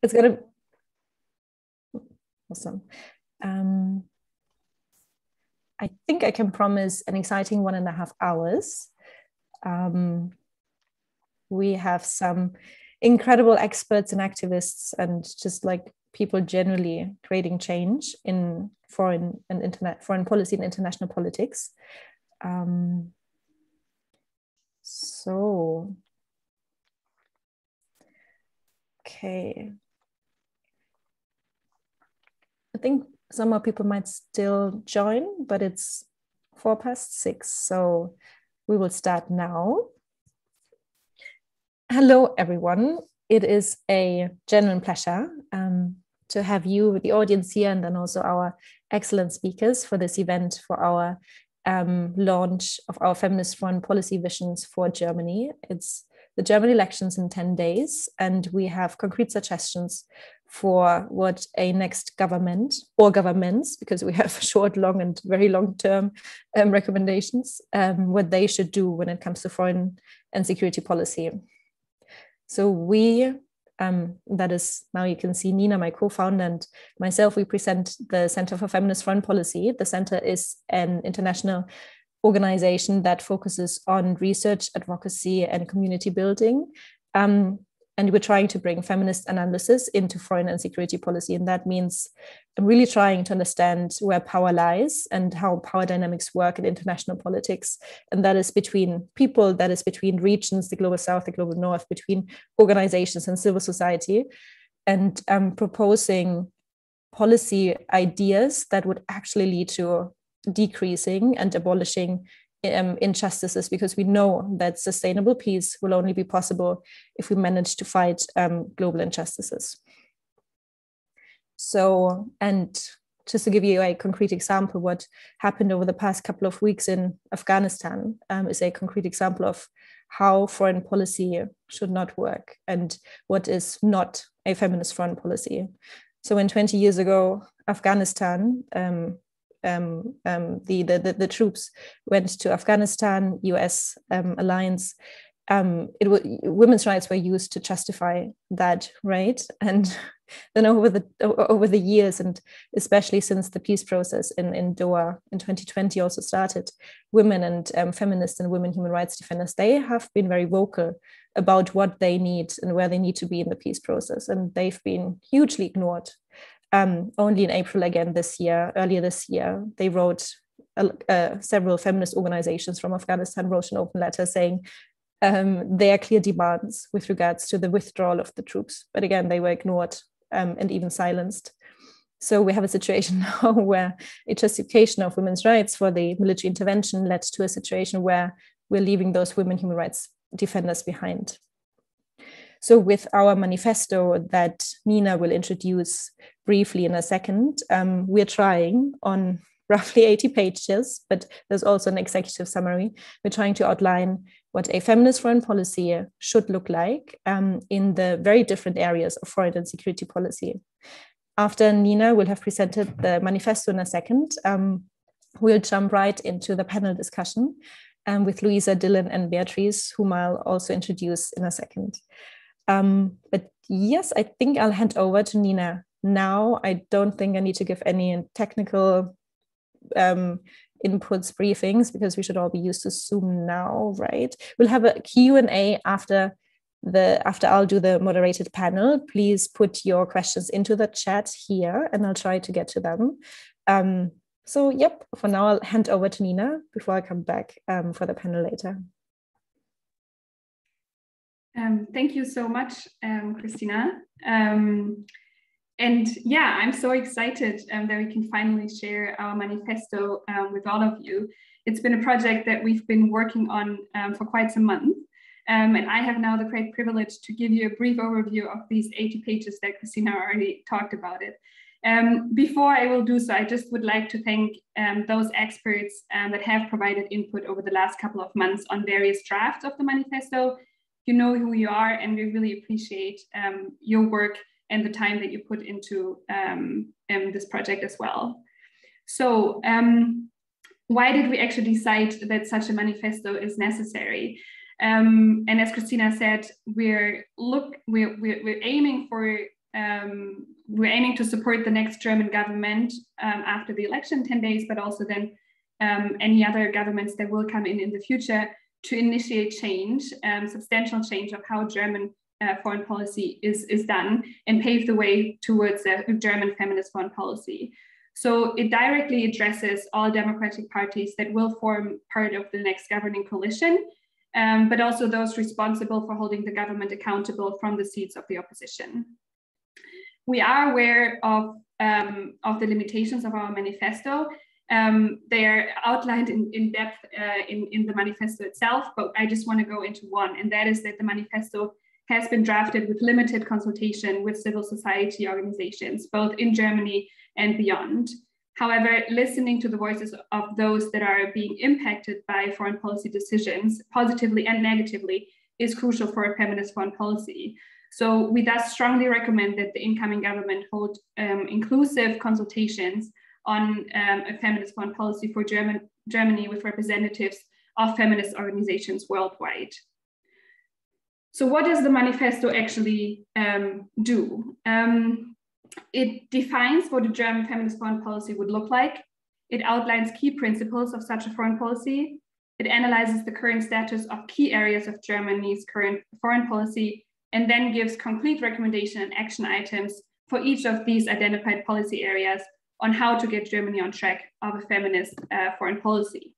It's going to... Awesome. I think I can promise an exciting 1.5 hours. We have some incredible experts and activists and just like people generally creating change in foreign policy and international politics. Okay. I think some more people might still join, but it's 6:04, so we will start now. Hello, everyone. It is a genuine pleasure to have you, the audience here, and then also our excellent speakers for this event, for our launch of our Feminist Foreign Policy visions for Germany. It's the German elections in 10 days, and we have concrete suggestions for what a next government or governments, because we have short, long, and very long-term recommendations, what they should do when it comes to foreign and security policy. So we, that is, now you can see Nina, my co-founder, and myself, we present the Center for Feminist Foreign Policy. The center is an international organization that focuses on research, advocacy, and community building. And we're trying to bring feminist analysis into foreign and security policy. And that means really trying to understand where power lies and how power dynamics work in international politics. And that is between people, that is between regions, the global south, the global north, between organizations and civil society, and proposing policy ideas that would actually lead to decreasing and abolishing injustices, because we know that sustainable peace will only be possible if we manage to fight global injustices. So, and just to give you a concrete example, what happened over the past couple of weeks in Afghanistan is a concrete example of how foreign policy should not work and what is not a feminist foreign policy. So when 20 years ago, Afghanistan, the troops went to Afghanistan, US alliance, women's rights were used to justify that, right? And then over the years, and especially since the peace process in Doha in 2020 also started, women and feminists and women human rights defenders, they have been very vocal about what they need and where they need to be in the peace process, and they've been hugely ignored. Only in April again earlier this year, they wrote, several feminist organizations from Afghanistan wrote an open letter saying their clear demands with regards to the withdrawal of the troops. But again, they were ignored and even silenced. So we have a situation now where a justification of women's rights for the military intervention led to a situation where we're leaving those women human rights defenders behind. So with our manifesto that Nina will introduce briefly in a second, we're trying on roughly 80 pages, but there's also an executive summary. We're trying to outline what a feminist foreign policy should look like in the very different areas of foreign and security policy. After Nina will have presented the manifesto in a second, we'll jump right into the panel discussion with Luisa, Dylan, and Beatrice, whom I'll also introduce in a second. But yes, I think I'll hand over to Nina now. I don't think I need to give any technical inputs, briefings, because we should all be used to Zoom now, right? We'll have a Q&A after I'll do the moderated panel. Please put your questions into the chat here and I'll try to get to them. So yep, for now I'll hand over to Nina before I come back for the panel later. Thank you so much, Kristina. And yeah, I'm so excited that we can finally share our manifesto with all of you. It's been a project that we've been working on for quite some months. And I have now the great privilege to give you a brief overview of these 80 pages that Kristina already talked about it. Before I will do so, I just would like to thank those experts that have provided input over the last couple of months on various drafts of the manifesto. You know who you are, and we really appreciate your work and the time that you put into this project as well. So why did we actually decide that such a manifesto is necessary? And as Kristina said, we're aiming for we're aiming to support the next German government after the election, 10 days, but also then any other governments that will come in the future to initiate change, substantial change of how German foreign policy is done and pave the way towards a German feminist foreign policy. So it directly addresses all democratic parties that will form part of the next governing coalition, but also those responsible for holding the government accountable from the seats of the opposition. We are aware of the limitations of our manifesto. They are outlined in depth in the manifesto itself, but I just want to go into one, and that is that the manifesto has been drafted with limited consultation with civil society organizations, both in Germany and beyond. However, listening to the voices of those that are being impacted by foreign policy decisions, positively and negatively, is crucial for a feminist foreign policy. So we thus strongly recommend that the incoming government hold inclusive consultations on a feminist foreign policy for Germany with representatives of feminist organizations worldwide. So what does the manifesto actually do? It defines what a German feminist foreign policy would look like. It outlines key principles of such a foreign policy. It analyzes the current status of key areas of Germany's current foreign policy, and then gives concrete recommendation and action items for each of these identified policy areas on how to get Germany on track of a feminist foreign policy.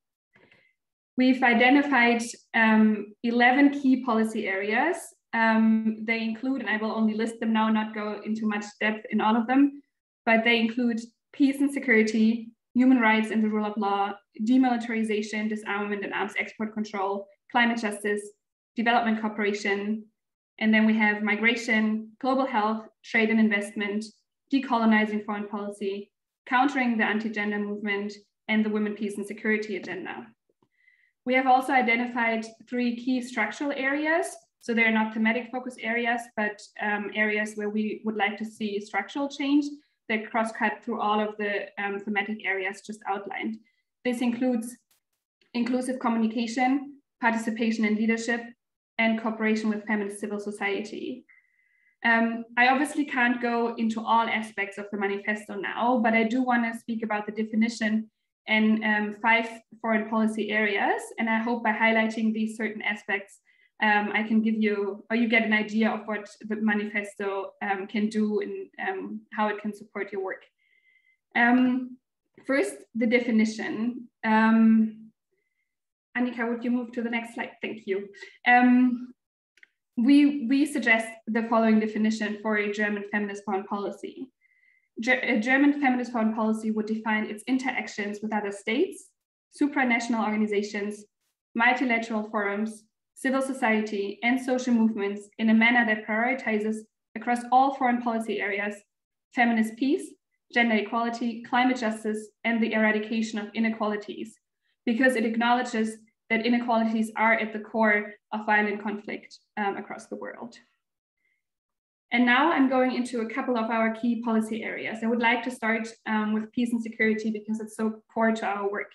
We've identified 11 key policy areas. They include, and I will only list them now, not go into much depth in all of them, but they include peace and security, human rights and the rule of law, demilitarization, disarmament and arms export control, climate justice, development cooperation, and then we have migration, global health, trade and investment, decolonizing foreign policy, countering the anti-gender movement, and the women, peace and security agenda. We have also identified 3 key structural areas. So they're not thematic focus areas, but areas where we would like to see structural change that cross-cut through all of the thematic areas just outlined. This includes inclusive communication, participation in leadership, and cooperation with feminist civil society. I obviously can't go into all aspects of the manifesto now, but I do want to speak about the definition and 5 foreign policy areas. And I hope by highlighting these certain aspects, I can give you, or you get an idea of what the manifesto can do and how it can support your work. First, the definition. Annika, would you move to the next slide? Thank you. We suggest the following definition for a German feminist foreign policy. A German feminist foreign policy would define its interactions with other states, supranational organizations, multilateral forums, civil society, and social movements in a manner that prioritizes across all foreign policy areas, feminist peace, gender equality, climate justice, and the eradication of inequalities, because it acknowledges that inequalities are at the core of violent conflict across the world. And now I'm going into a couple of our key policy areas. I would like to start with peace and security because it's so core to our work.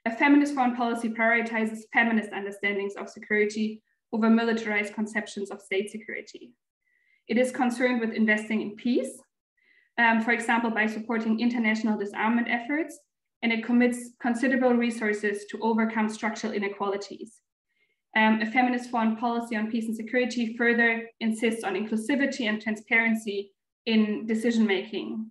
A feminist foreign policy prioritizes feminist understandings of security over militarized conceptions of state security. It is concerned with investing in peace, for example, by supporting international disarmament efforts, and it commits considerable resources to overcome structural inequalities. A feminist foreign policy on peace and security further insists on inclusivity and transparency in decision-making.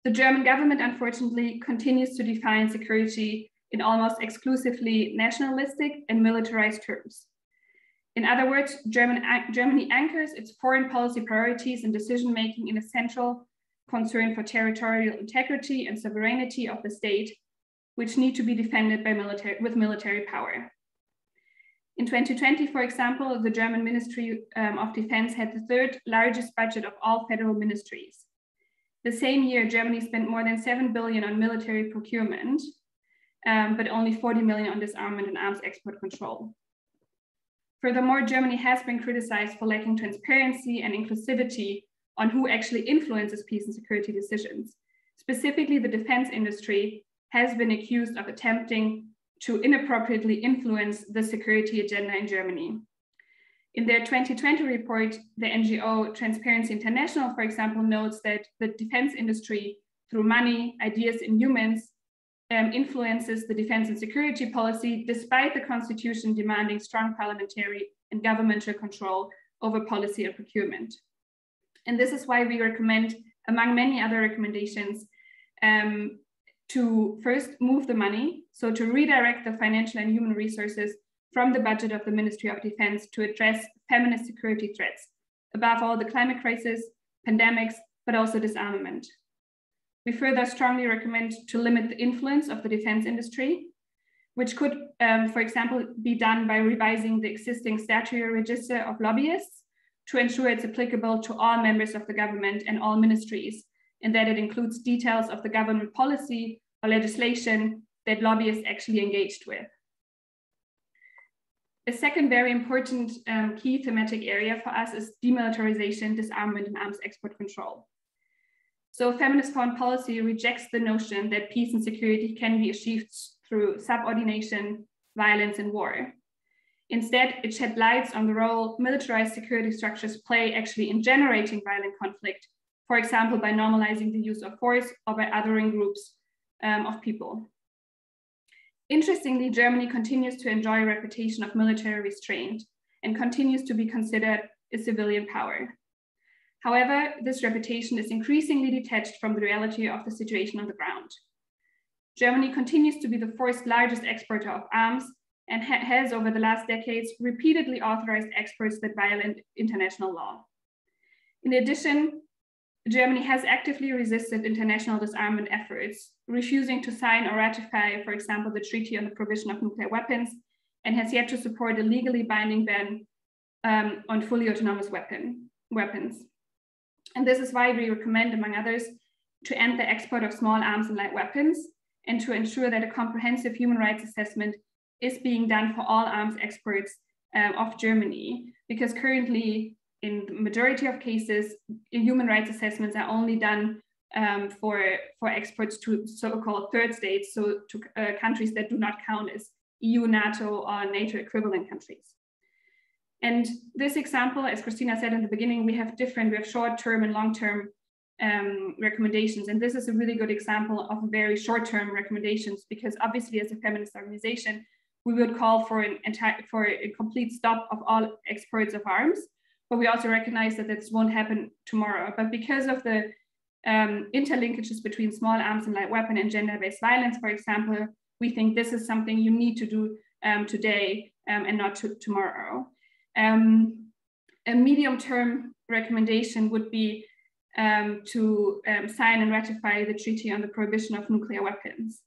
The German government, unfortunately, continues to define security in almost exclusively nationalistic and militarized terms. In other words, Germany anchors its foreign policy priorities and decision-making in a central concern for territorial integrity and sovereignty of the state, which need to be defended by military power. In 2020, for example, the German Ministry of Defense had the 3rd largest budget of all federal ministries. The same year, Germany spent more than 7 billion on military procurement, but only 40 million on disarmament and arms export control. Furthermore, Germany has been criticized for lacking transparency and inclusivity on who actually influences peace and security decisions. Specifically, the defense industry has been accused of attempting to inappropriately influence the security agenda in Germany. In their 2020 report, the NGO Transparency International, for example, notes that the defense industry, through money, ideas, and humans, influences the defense and security policy, despite the constitution demanding strong parliamentary and governmental control over policy and procurement. And this is why we recommend, among many other recommendations, to first move the money, so to redirect the financial and human resources from the budget of the Ministry of Defense to address feminist security threats, above all the climate crisis, pandemics, but also disarmament. We further strongly recommend to limit the influence of the defense industry, which could, for example, be done by revising the existing statutory register of lobbyists to ensure it's applicable to all members of the government and all ministries, and that it includes details of the government policy or legislation that lobbyists actually engaged with. A second very important key thematic area for us is demilitarization, disarmament, and arms export control. So feminist foreign policy rejects the notion that peace and security can be achieved through subordination, violence, and war. Instead, it shed light on the role militarized security structures play actually in generating violent conflict, for example, by normalizing the use of force or by othering groups of people. Interestingly, Germany continues to enjoy a reputation of military restraint and continues to be considered a civilian power. However, this reputation is increasingly detached from the reality of the situation on the ground. Germany continues to be the fourth largest exporter of arms and has over the last decades repeatedly authorized exports that violate international law. In addition, Germany has actively resisted international disarmament efforts, refusing to sign or ratify, for example, the Treaty on the Prohibition of Nuclear Weapons, and has yet to support a legally binding ban on fully autonomous weapons. And this is why we recommend, among others, to end the export of small arms and light weapons, and to ensure that a comprehensive human rights assessment is being done for all arms exports of Germany, because currently, in the majority of cases, human rights assessments are only done for exports to so-called third states, so to countries that do not count as EU, NATO, or NATO equivalent countries. And this example, as Kristina said in the beginning, we have short-term and long-term recommendations. And this is a really good example of very short-term recommendations, because obviously as a feminist organization, we would call for a complete stop of all exports of arms. But we also recognize that this won't happen tomorrow. But because of the interlinkages between small arms and light weapon and gender-based violence, for example, we think this is something you need to do today and not tomorrow. A medium-term recommendation would be to sign and ratify the Treaty on the Prohibition of Nuclear Weapons.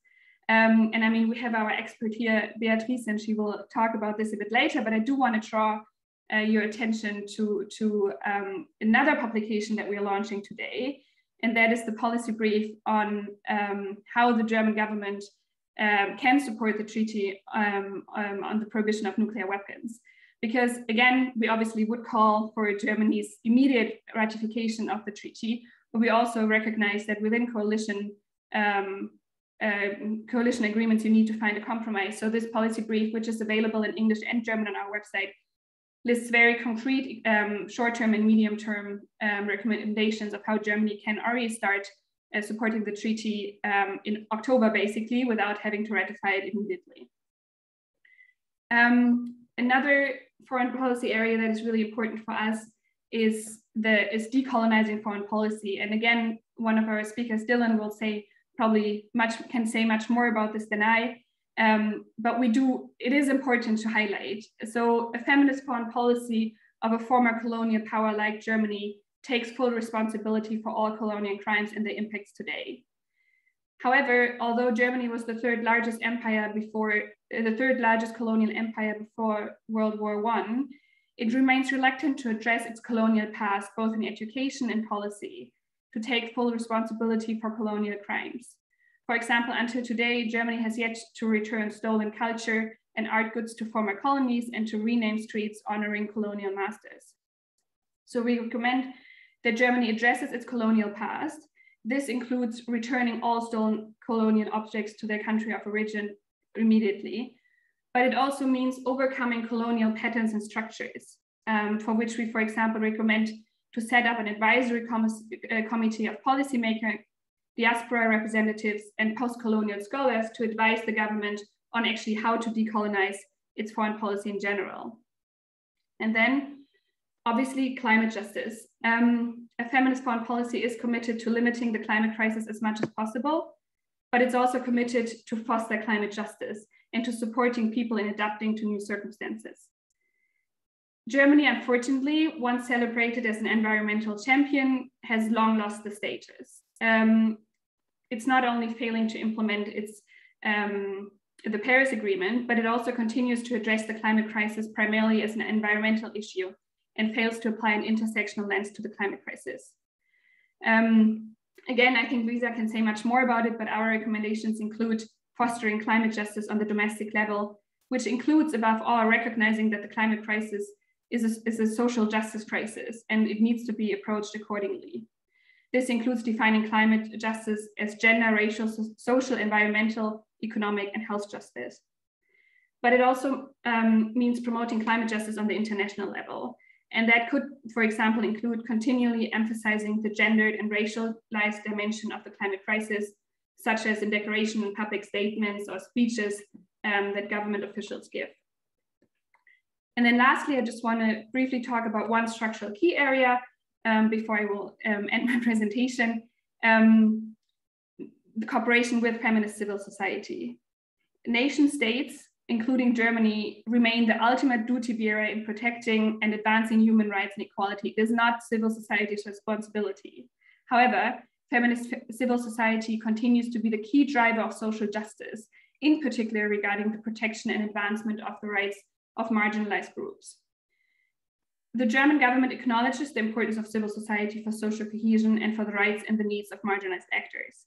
And I mean, we have our expert here, Beatrice, and she will talk about this a bit later, but I do want to draw your attention to another publication that we are launching today, and that is the policy brief on how the German government can support the treaty on the prohibition of nuclear weapons. Because again, we obviously would call for Germany's immediate ratification of the treaty, but we also recognize that within coalition agreements, you need to find a compromise. So this policy brief, which is available in English and German on our website, lists very concrete short-term and medium-term recommendations of how Germany can already start supporting the treaty in October, basically, without having to ratify it immediately. Another foreign policy area that is really important for us is decolonizing foreign policy. And again, one of our speakers, Dylan, will say can say much more about this than I. But it is important to highlight. So a feminist foreign policy of a former colonial power like Germany takes full responsibility for all colonial crimes and their impacts today. However, although Germany was the third largest colonial empire before World War I, it remains reluctant to address its colonial past, both in education and policy, to take full responsibility for colonial crimes. For example, until today, Germany has yet to return stolen culture and art goods to former colonies and to rename streets honoring colonial masters. So we recommend that Germany addresses its colonial past. This includes returning all stolen colonial objects to their country of origin immediately, but it also means overcoming colonial patterns and structures. for which we, for example, recommend to set up an advisory committee of policymakers, diaspora representatives, and post-colonial scholars to advise the government on actually how to decolonize its foreign policy in general. And then, obviously, climate justice. A feminist foreign policy is committed to limiting the climate crisis as much as possible, but it's also committed to foster climate justice and to supporting people in adapting to new circumstances. Germany, unfortunately, once celebrated as an environmental champion, has long lost the status. It's not only failing to implement the Paris Agreement, but it also continues to address the climate crisis primarily as an environmental issue and fails to apply an intersectional lens to the climate crisis. Again, I think Luisa can say much more about it, but our recommendations include fostering climate justice on the domestic level, which includes, above all, recognizing that the climate crisis is a social justice crisis and it needs to be approached accordingly. This includes defining climate justice as gender, racial, social, environmental, economic, and health justice. But it also means promoting climate justice on the international level. And that could, for example, include continually emphasizing the gendered and racialized dimension of the climate crisis, such as in declaration and public statements or speeches that government officials give. And then lastly, I just want to briefly talk about one structural key area before I will end my presentation, the cooperation with feminist civil society. Nation states, including Germany, remain the ultimate duty bearer in protecting and advancing human rights and equality. It is not civil society's responsibility. However, feminist civil society continues to be the key driver of social justice, in particular regarding the protection and advancement of the rights of marginalized groups. The German government acknowledges the importance of civil society for social cohesion and for the rights and the needs of marginalized actors.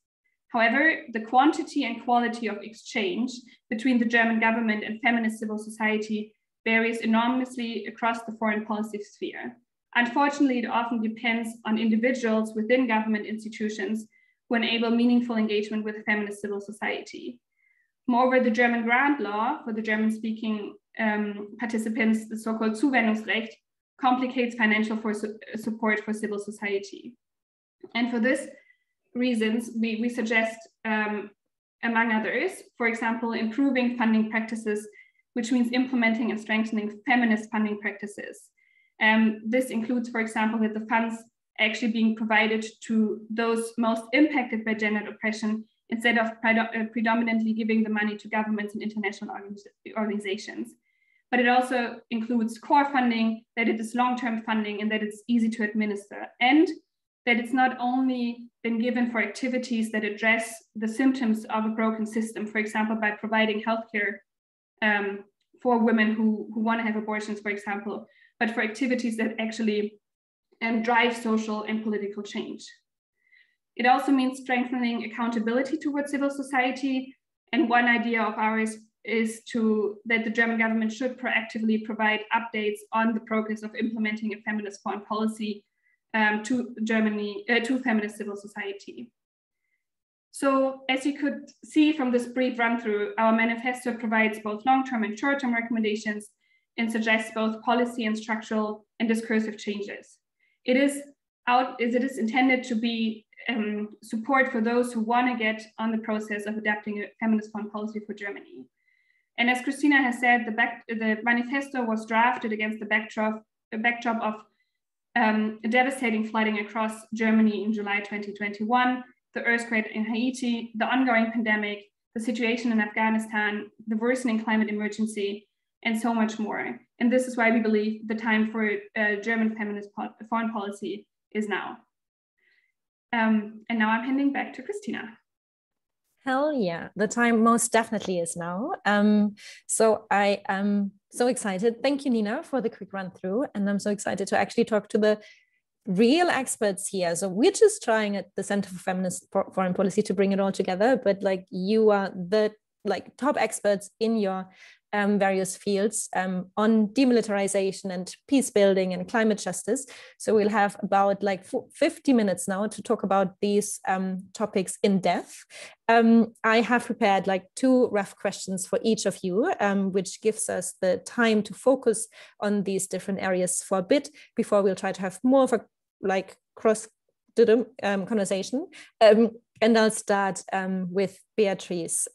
However, the quantity and quality of exchange between the German government and feminist civil society varies enormously across the foreign policy sphere. Unfortunately, it often depends on individuals within government institutions who enable meaningful engagement with feminist civil society. Moreover, the German grant law for the German-speaking participants, the so-called Zuwendungsrecht, complicates financial support for civil society. And for this reasons, we suggest, among others, for example, improving funding practices, which means implementing and strengthening feminist funding practices. This includes, for example, that the funds actually being provided to those most impacted by gender oppression instead of predominantly giving the money to governments and international organizations. But it also includes core funding, that it is long-term funding, and that it's easy to administer, and that it's not only been given for activities that address the symptoms of a broken system, for example, by providing healthcare for women who want to have abortions, for example, but for activities that actually drive social and political change. It also means strengthening accountability towards civil society. And one idea of ours is that the German government should proactively provide updates on the progress of implementing a feminist foreign policy to feminist civil society. So as you could see from this brief run through, our manifesto provides both long-term and short-term recommendations and suggests both policy and structural and discursive changes. It is intended to be support for those who want to get on the process of adapting a feminist foreign policy for Germany. And as Kristina has said, the manifesto was drafted against the backdrop of devastating flooding across Germany in July 2021, the earthquake in Haiti, the ongoing pandemic, the situation in Afghanistan, the worsening climate emergency, and so much more. And this is why we believe the time for German feminist foreign policy is now. And now I'm handing back to Kristina. Hell yeah, the time most definitely is now. So I am so excited. Thank you, Nina, for the quick run through. And I'm so excited to actually talk to the real experts here. So we're just trying at the Center for Feminist Foreign Policy to bring it all together, but like you are the top experts in your various fields on demilitarization and peace building and climate justice. So we'll have about like 50 minutes now to talk about these topics in depth. I have prepared like 2 rough questions for each of you, which gives us the time to focus on these different areas for a bit before we'll try to have more of a like cross conversation. And I'll start with Beatrice.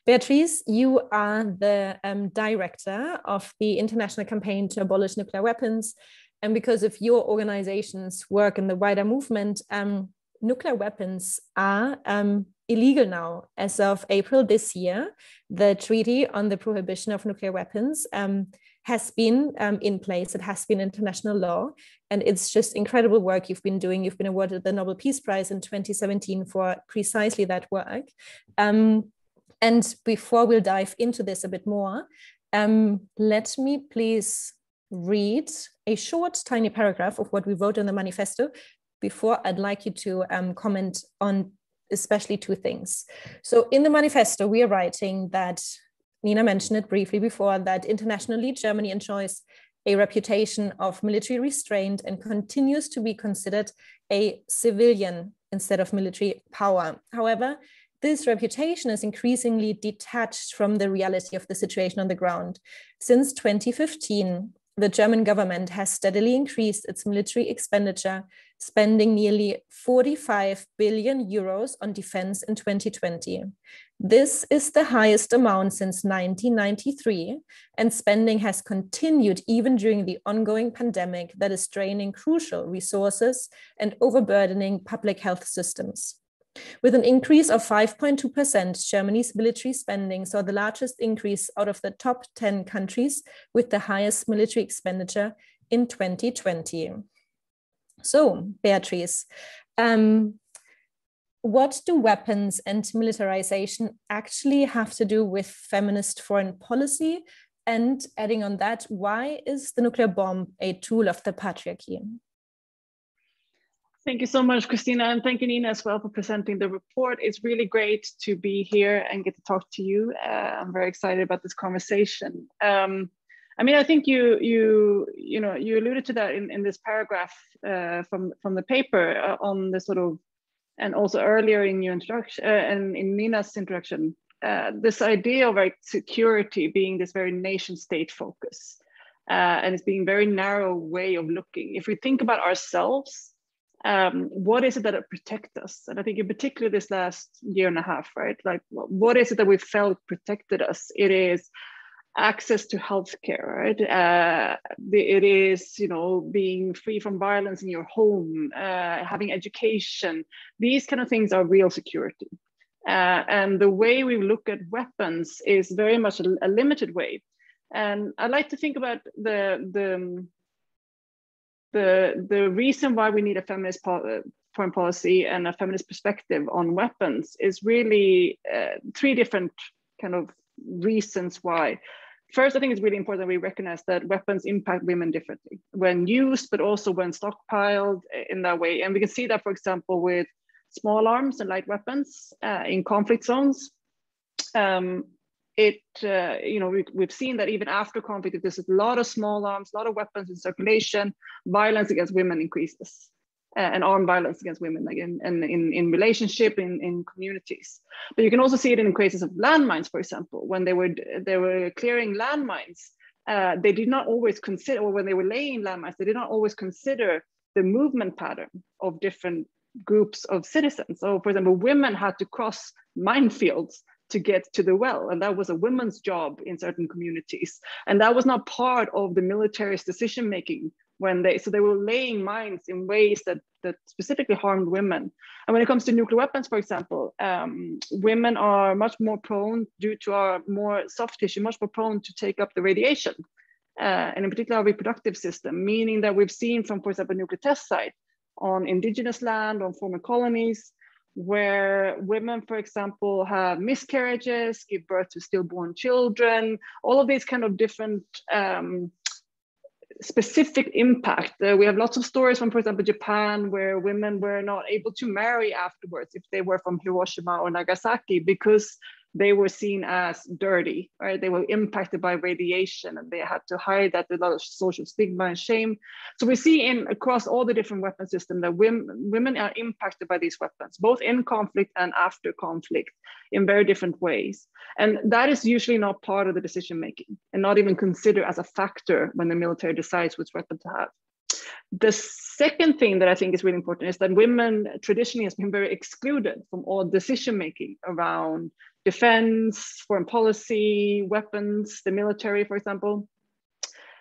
Beatrice, you are the director of the international campaign to abolish nuclear weapons. And because of your organization's work in the wider movement, nuclear weapons are illegal now. As of April this year, the Treaty on the Prohibition of Nuclear Weapons has been in place. It has been international law. And it's just incredible work you've been doing. You've been awarded the Nobel Peace Prize in 2017 for precisely that work. And before we'll dive into this a bit more, let me please read a short, tiny paragraph of what we wrote in the manifesto before I'd like you to comment on especially 2 things. So in the manifesto, we are writing that, Nina mentioned it briefly before, that internationally Germany enjoys a reputation of military restraint and continues to be considered a civilian instead of military power. However, this reputation is increasingly detached from the reality of the situation on the ground. Since 2015, the German government has steadily increased its military expenditure, spending nearly 45 billion euros on defense in 2020. This is the highest amount since 1993, and spending has continued even during the ongoing pandemic that is draining crucial resources and overburdening public health systems. With an increase of 5.2%, Germany's military spending saw the largest increase out of the top 10 countries with the highest military expenditure in 2020. So, Beatrice, what do weapons and militarization actually have to do with feminist foreign policy? And adding on that, why is the nuclear bomb a tool of the patriarchy? Thank you so much, Kristina, and thank you, Nina, as well for presenting the report. It's really great to be here and get to talk to you. I'm very excited about this conversation. I mean, I think you alluded to that in this paragraph from the paper on the sort of, and also earlier in your introduction and in Nina's introduction, this idea of security being this very nation state focus, and it's being a very narrow way of looking. If we think about ourselves, what is it that protects us? And I think in particular this last year and a half, right? Like, what is it that we felt protected us? It is access to healthcare, right? It is, being free from violence in your home, having education. These kind of things are real security. And the way we look at weapons is very much a limited way. And I like to think about the reason why we need a feminist foreign policy and a feminist perspective on weapons is really 3 different kind of reasons why. First, I think it's really important that we recognize that weapons impact women differently when used, but also when stockpiled in that way. And we can see that, for example, with small arms and light weapons in conflict zones. We've seen that even after conflict, if there's a lot of small arms, a lot of weapons in circulation, violence against women increases, and armed violence against women, like in relationship, in communities. But you can also see it in cases of landmines, for example, when they were clearing landmines, they did not always consider, or when they were laying landmines, they did not always consider the movement pattern of different groups of citizens. So, for example, women had to cross minefields to get to the well, and that was a woman's job in certain communities, and that was not part of the military's decision making so they were laying mines in ways that specifically harmed women. And when it comes to nuclear weapons, for example, women are much more prone, due to our more soft tissue, much more prone to take up the radiation, and in particular our reproductive system, meaning that we've seen from, for example, nuclear test site on indigenous land, on former colonies, where women, for example, have miscarriages, give birth to stillborn children, all of these kind of different specific impact. We have lots of stories from, for example, Japan, where women were not able to marry afterwards if they were from Hiroshima or Nagasaki, because they were seen as dirty, right? They were impacted by radiation and they had to hide that with a lot of social stigma and shame. So we see across all the different weapon systems that women are impacted by these weapons, both in conflict and after conflict in very different ways. And that is usually not part of the decision-making and not even considered as a factor when the military decides which weapon to have. The second thing that I think is really important is that women traditionally has been very excluded from all decision-making around defense, foreign policy, weapons, the military, for example.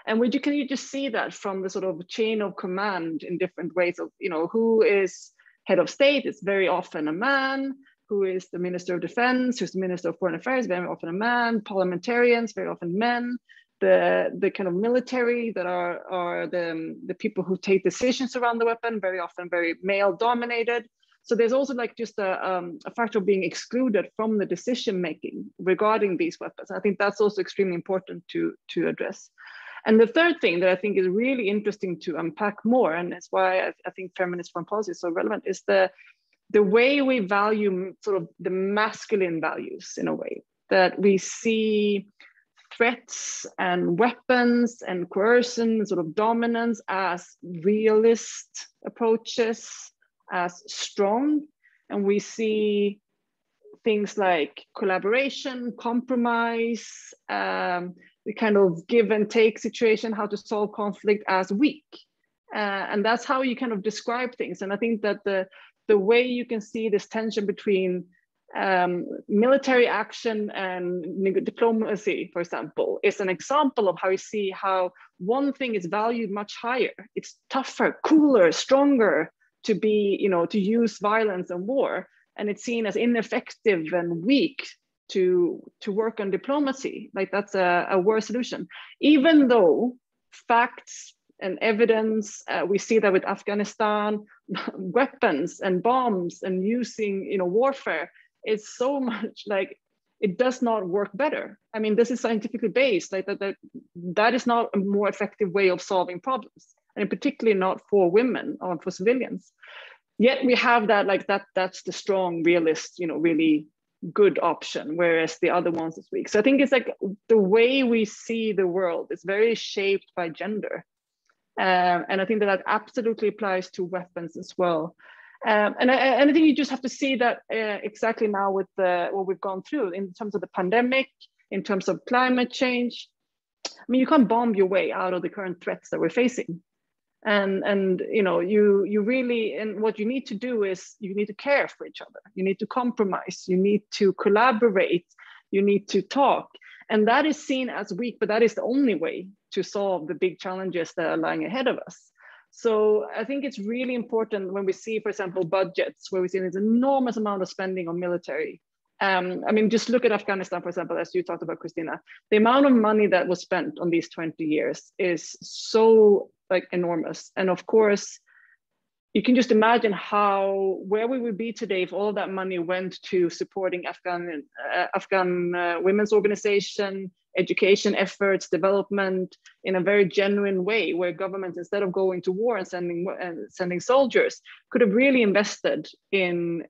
And can you just see that from the sort of chain of command in different ways of, who is head of state? It's very often a man. Who is the Minister of Defense? Who's the Minister of Foreign Affairs? Very often a man. Parliamentarians, very often men. The kind of military that are the people who take decisions around the weapon, very often very male dominated. So there's also like just a factor of being excluded from the decision making regarding these weapons. I think that's also extremely important to address. And the third thing that I think is really interesting to unpack more, and that's why I think feminist foreign policy is so relevant, is the way we value sort of the masculine values in a way, that we see threats and weapons and coercion, sort of dominance as realist approaches, as strong. And we see things like collaboration, compromise, the kind of give and take situation, how to solve conflict as weak. And that's how you kind of describe things. And I think that the way you can see this tension between military action and diplomacy, for example, is an example of how you see how one thing is valued much higher. It's tougher, cooler, stronger to be, to use violence and war. And it's seen as ineffective and weak to work on diplomacy. Like that's a worse solution. Even though facts and evidence, we see that with Afghanistan, weapons and bombs and using, warfare, it's so much like it does not work better. I mean, this is scientifically based, like that is not a more effective way of solving problems, and particularly not for women or for civilians. Yet we have that, like that's the strong realist, really good option, whereas the other ones is weak. So I think it's like the way we see the world is very shaped by gender. And I think that absolutely applies to weapons as well. And I think you just have to see that exactly now with what we've gone through in terms of the pandemic, in terms of climate change. I mean, you can't bomb your way out of the current threats that we're facing. And you really, and what you need to do is you need to care for each other. You need to compromise. You need to collaborate. You need to talk. And that is seen as weak, but that is the only way to solve the big challenges that are lying ahead of us. So I think it's really important when we see, for example, budgets, where we see this enormous amount of spending on military. I mean, just look at Afghanistan, for example, as you talked about, Kristina. The amount of money that was spent on these 20 years is so enormous. And of course, you can just imagine where we would be today if all of that money went to supporting Afghan women's organization, education efforts, development in a very genuine way, where governments, instead of going to war and sending soldiers, could have really invested in,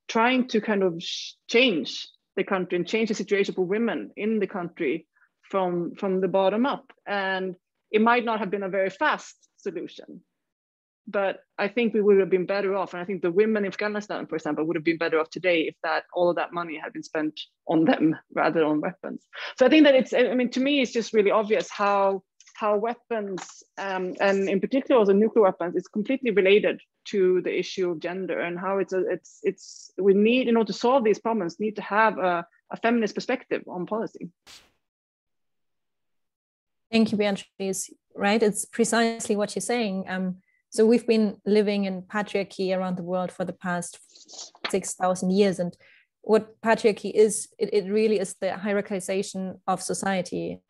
trying to kind of change the country and change the situation for women in the country from the bottom up. And it might not have been a very fast solution, but I think we would have been better off. And I think the women in Afghanistan, for example, would have been better off today if all of that money had been spent on them rather than on weapons. So I think that to me, it's just really obvious how weapons, and in particular also nuclear weapons, is completely related to the issue of gender, and how we need, in order to solve these problems, need to have a feminist perspective on policy. Thank you, Beatrice. Right, it's precisely what you're saying. So we've been living in patriarchy around the world for the past 6,000 years. And what patriarchy is, it really is the hierarchization of society.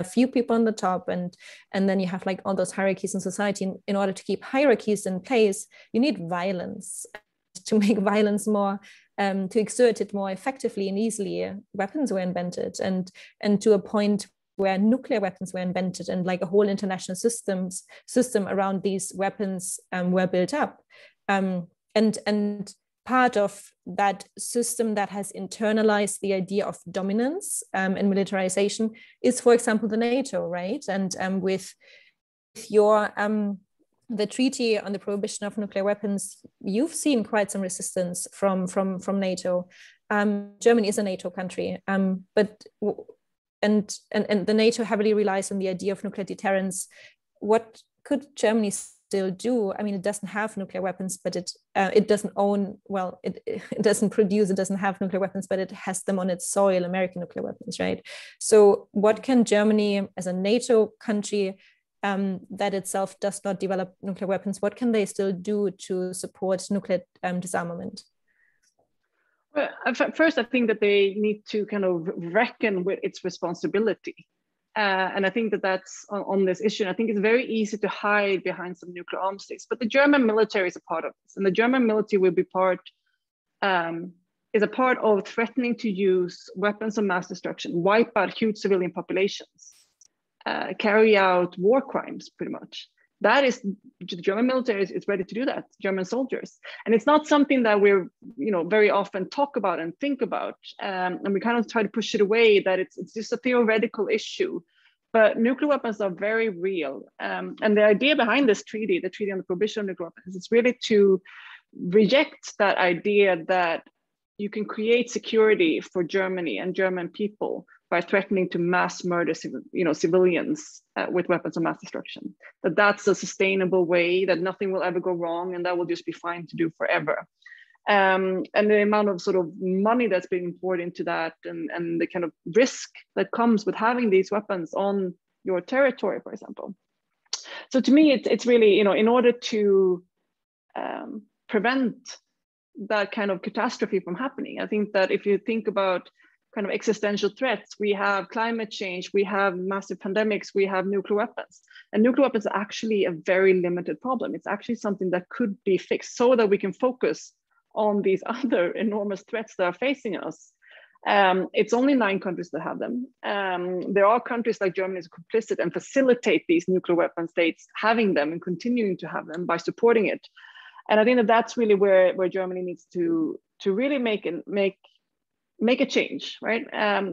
A few people on the top, and then you have like all those hierarchies in society. In order to keep hierarchies in place, you need violence. To make violence more, to exert it more effectively and easily, weapons were invented. And to a point where nuclear weapons were invented, and like a whole international system around these weapons were built up. And part of that system that has internalized the idea of dominance and militarization is, for example, the NATO, right? And with your the treaty on the prohibition of nuclear weapons, you've seen quite some resistance from NATO. Germany is a NATO country, but the NATO heavily relies on the idea of nuclear deterrence. What could Germany still do? I mean, it doesn't have nuclear weapons, but it doesn't own, well, it doesn't produce, it doesn't have nuclear weapons, but it has them on its soil, American nuclear weapons, right? So what can Germany, as a NATO country, that itself does not develop nuclear weapons, what can they still do to support nuclear disarmament? Well, first, I think that they need to kind of reckon with its responsibility. And I think that that's on this issue. And I think it's very easy to hide behind some nuclear arms states, but the German military is a part of this. And the German military will be is a part of threatening to use weapons of mass destruction, wipe out huge civilian populations, carry out war crimes, pretty much. That is, the German military is ready to do that, German soldiers. And it's not something that we're, very often talk about and think about. And we kind of try to push it away, that it's just a theoretical issue. But nuclear weapons are very real. And the idea behind this treaty, the Treaty on the Prohibition of Nuclear Weapons, is really to reject that idea that you can create security for Germany and German people by threatening to mass murder civilians with weapons of mass destruction. That's a sustainable way, that nothing will ever go wrong, and that will just be fine to do forever. And the amount of sort of money that's being poured into that, and the kind of risk that comes with having these weapons on your territory, for example. So to me, it's really, in order to prevent that kind of catastrophe from happening, I think that if you think about kind of existential threats, we have climate change, we have massive pandemics, we have nuclear weapons. And nuclear weapons are actually a very limited problem. It's actually something that could be fixed so that we can focus on these other enormous threats that are facing us. It's only 9 countries that have them. There are countries like Germany is complicit and facilitate these nuclear weapon states having them and continuing to have them by supporting it. And I think that that's really where Germany needs to really make a change, right?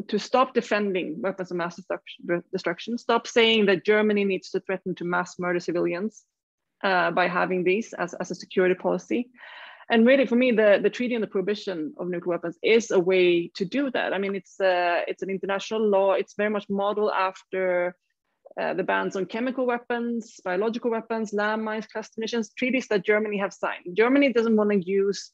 To stop defending weapons of mass destruction, stop saying that Germany needs to threaten to mass murder civilians by having these as a security policy. And really, for me, the Treaty on the Prohibition of Nuclear Weapons is a way to do that. I mean, it's an international law. It's very much modeled after the bans on chemical weapons, biological weapons, landmines, cluster munitions, treaties that Germany have signed. Germany doesn't want to use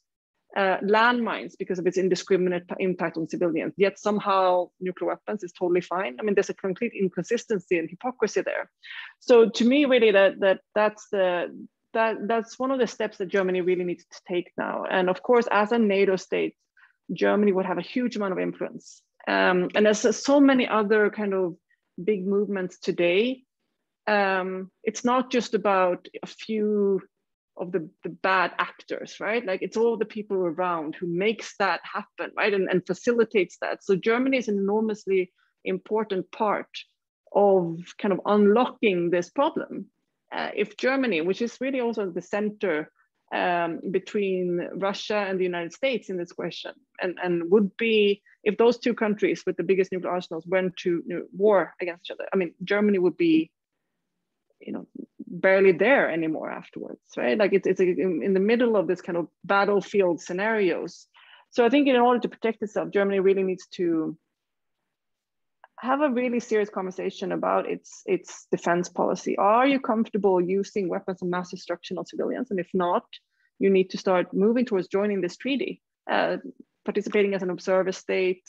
landmines because of its indiscriminate impact on civilians, yet somehow nuclear weapons is totally fine. I mean, there's a complete inconsistency and hypocrisy there. So to me, really, that's one of the steps that Germany really needs to take now. And of course, as a NATO state, Germany would have a huge amount of influence. And there's so many other kind of big movements today. It's not just about a few of the bad actors, right? Like, it's all the people around who makes that happen, right? And facilitates that. So Germany is an enormously important part of kind of unlocking this problem. If Germany, which is really also the center between Russia and the United States in this question, and would be, if those two countries with the biggest nuclear arsenals went to war against each other, I mean, Germany would be, barely there anymore afterwards, right? Like, it's in the middle of this kind of battlefield scenarios. So I think in order to protect itself, Germany really needs to have a really serious conversation about its defense policy. Are you comfortable using weapons of mass destruction on civilians? And if not, you need to start moving towards joining this treaty, participating as an observer state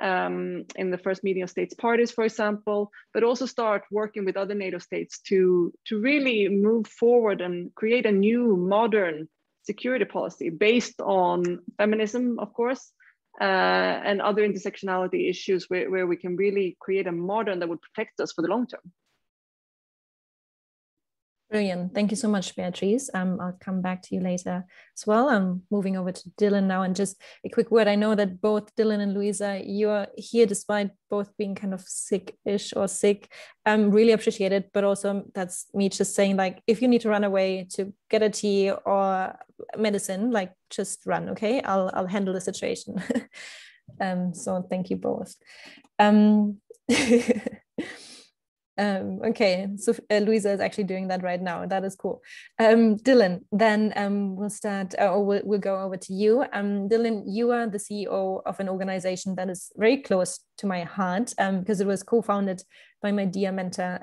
in the first meeting of states parties, for example, but also start working with other NATO states to really move forward and create a new modern security policy based on feminism, of course, and other intersectionality issues where we can really create a modern that would protect us for the long term. Brilliant. Thank you so much, Beatrice. I'll come back to you later as well. I'm moving over to Dylan now, and just a quick word. I know that both Dylan and Luisa, you are here despite both being kind of sick-ish or sick. Really appreciate it, but also that's me just saying, like, if you need to run away to get a tea or medicine, like, just run, okay? I'll handle the situation. So thank you both. Okay, so Luisa is actually doing that right now. That is cool. Dylan, then we'll start, or we'll go over to you. Dylan, you are the CEO of an organization that is very close to my heart because it was co-founded by my dear mentor,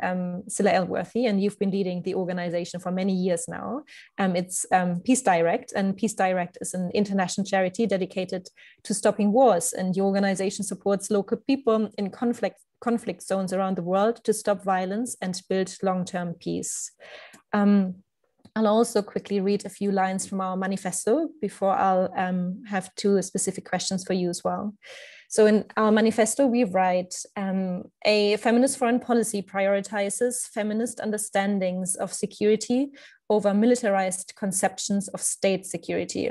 Scylla Elworthy, and you've been leading the organization for many years now. It's Peace Direct, and Peace Direct is an international charity dedicated to stopping wars, and the organization supports local people in conflict zones around the world to stop violence and build long-term peace. I'll also quickly read a few lines from our manifesto before I'll have two specific questions for you as well. So in our manifesto, we write, a feminist foreign policy prioritizes feminist understandings of security over militarized conceptions of state security.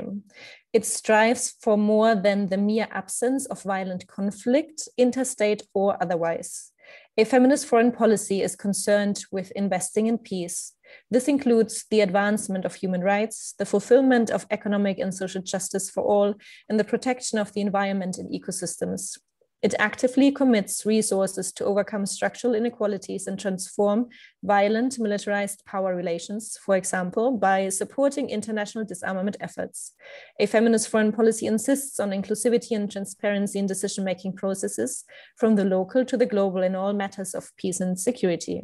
It strives for more than the mere absence of violent conflict, interstate or otherwise. A feminist foreign policy is concerned with investing in peace. This includes the advancement of human rights, the fulfillment of economic and social justice for all, and the protection of the environment and ecosystems. It actively commits resources to overcome structural inequalities and transform violent militarized power relations, for example, by supporting international disarmament efforts. A feminist foreign policy insists on inclusivity and transparency in decision-making processes, from the local to the global, in all matters of peace and security.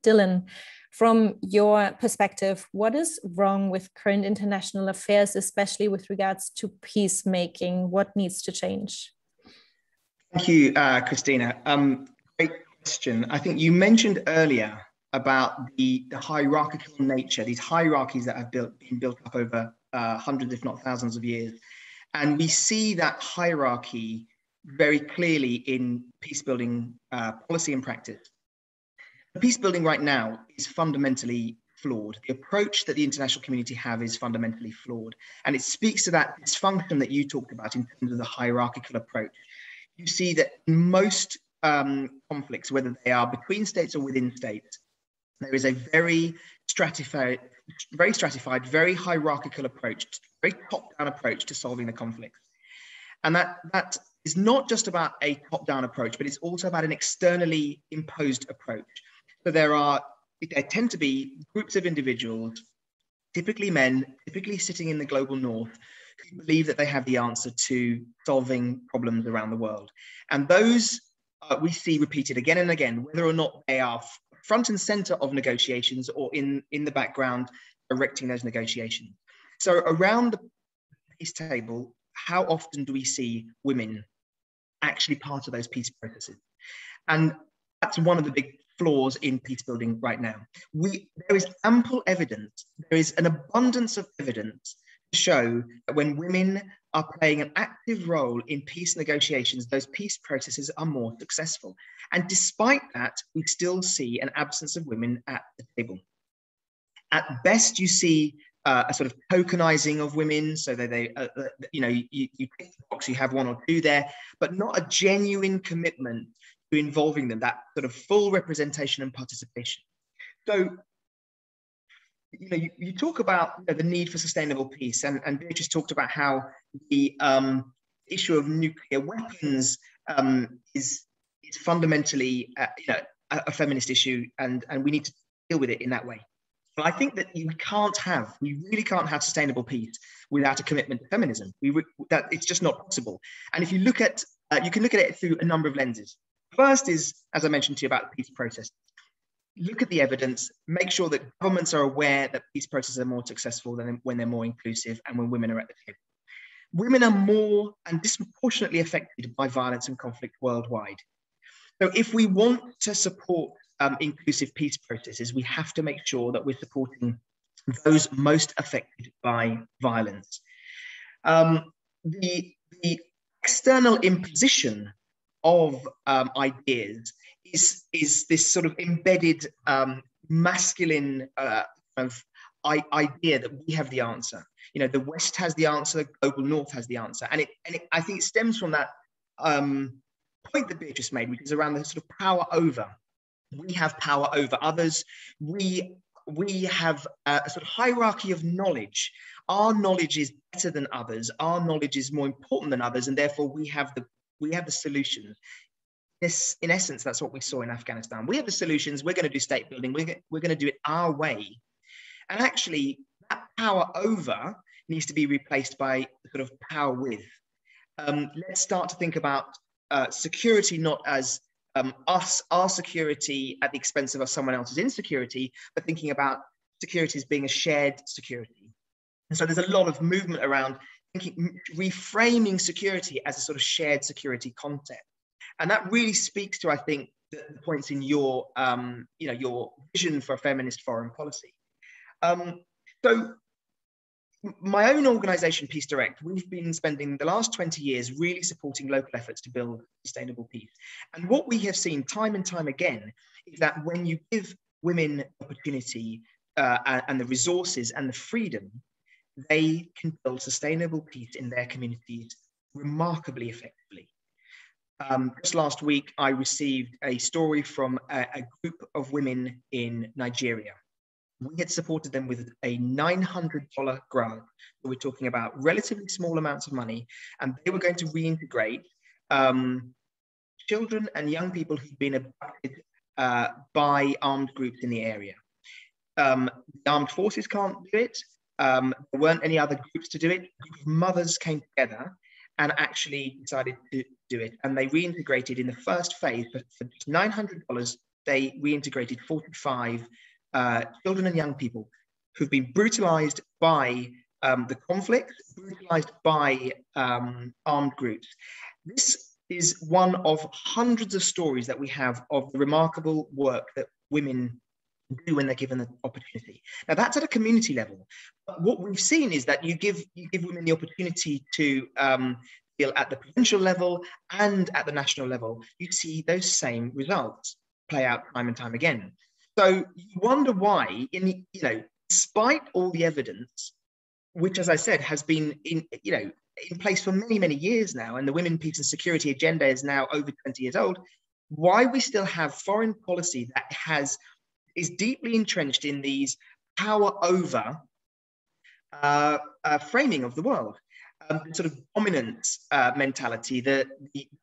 Dylan, from your perspective, what is wrong with current international affairs, especially with regards to peacemaking? What needs to change? Thank you, Kristina. Great question. I think you mentioned earlier about the hierarchical nature, these hierarchies that have been built up over hundreds, if not thousands of years. And we see that hierarchy very clearly in peace-building policy and practice. Peace building right now is fundamentally flawed. The approach that the international community have is fundamentally flawed. And it speaks to that dysfunction that you talked about in terms of the hierarchical approach. You see that in most conflicts, whether they are between states or within states, there is a very stratified, very hierarchical approach, very top-down approach to solving the conflicts. And that is not just about a top-down approach, but it's also about an externally imposed approach. So there tend to be groups of individuals, typically men, typically sitting in the global north, who believe that they have the answer to solving problems around the world. And those we see repeated again and again, whether or not they are front and center of negotiations or in the background directing those negotiations. So around the peace table, how often do we see women actually part of those peace processes? And that's one of the big flaws in peace building right now. There is ample evidence, there is an abundance of evidence to show that when women are playing an active role in peace negotiations, those peace processes are more successful. And despite that, we still see an absence of women at the table. At best, you see a sort of tokenizing of women, so that you tick the box, you have one or two there, but not a genuine commitment to involving them, that sort of full representation and participation. So, you talk about the need for sustainable peace, and Beatrice talked about how the issue of nuclear weapons is fundamentally a feminist issue, and we need to deal with it in that way. But I think that we really can't have sustainable peace without a commitment to feminism. That it's just not possible. And if you look at, you can look at it through a number of lenses. First is, as I mentioned to you, about the peace process. Look at the evidence, make sure that governments are aware that peace processes are more successful than when they're more inclusive and when women are at the table. Women are more and disproportionately affected by violence and conflict worldwide. So if we want to support inclusive peace processes, we have to make sure that we're supporting those most affected by violence. The external imposition of ideas is this sort of embedded masculine idea that we have the answer. You know, the West has the answer, global North has the answer, and I think it stems from that point that Beatrice made, which is around the sort of power over. We have power over others. We have a sort of hierarchy of knowledge. Our knowledge is better than others. Our knowledge is more important than others, and therefore we have the solution. This, in essence, that's what we saw in Afghanistan. We have the solutions. We're going to do state building. We're going to do it our way. And actually, that power over needs to be replaced by sort of power with. Let's start to think about security not as our security at the expense of someone else's insecurity, but thinking about security as being a shared security. And so there's a lot of movement around reframing security as a sort of shared security concept. And that really speaks to, I think, the points in your, your vision for a feminist foreign policy. So my own organization, Peace Direct, we've been spending the last 20 years really supporting local efforts to build sustainable peace. And what we have seen time and time again is that when you give women opportunity and the resources and the freedom, they can build sustainable peace in their communities remarkably effectively. Just last week, I received a story from a group of women in Nigeria. We had supported them with a $900 grant. We're talking about relatively small amounts of money, and they were going to reintegrate children and young people who'd been abducted by armed groups in the area. The armed forces can't do it. There weren't any other groups to do it. A group of mothers came together and actually decided to do it. And they reintegrated in the first phase, but for just $900, they reintegrated 45 children and young people who've been brutalized by the conflict, brutalized by armed groups. This is one of hundreds of stories that we have of the remarkable work that women do when they're given the opportunity. Now that's at a community level. But what we've seen is that you give women the opportunity to feel at the provincial level and at the national level. You see those same results play out time and time again. So you wonder why, despite all the evidence, which, as I said, has been in place for many, many years now, and the Women, Peace and Security agenda is now over 20 years old, why we still have foreign policy that is deeply entrenched in these power over framing of the world, sort of dominance mentality, the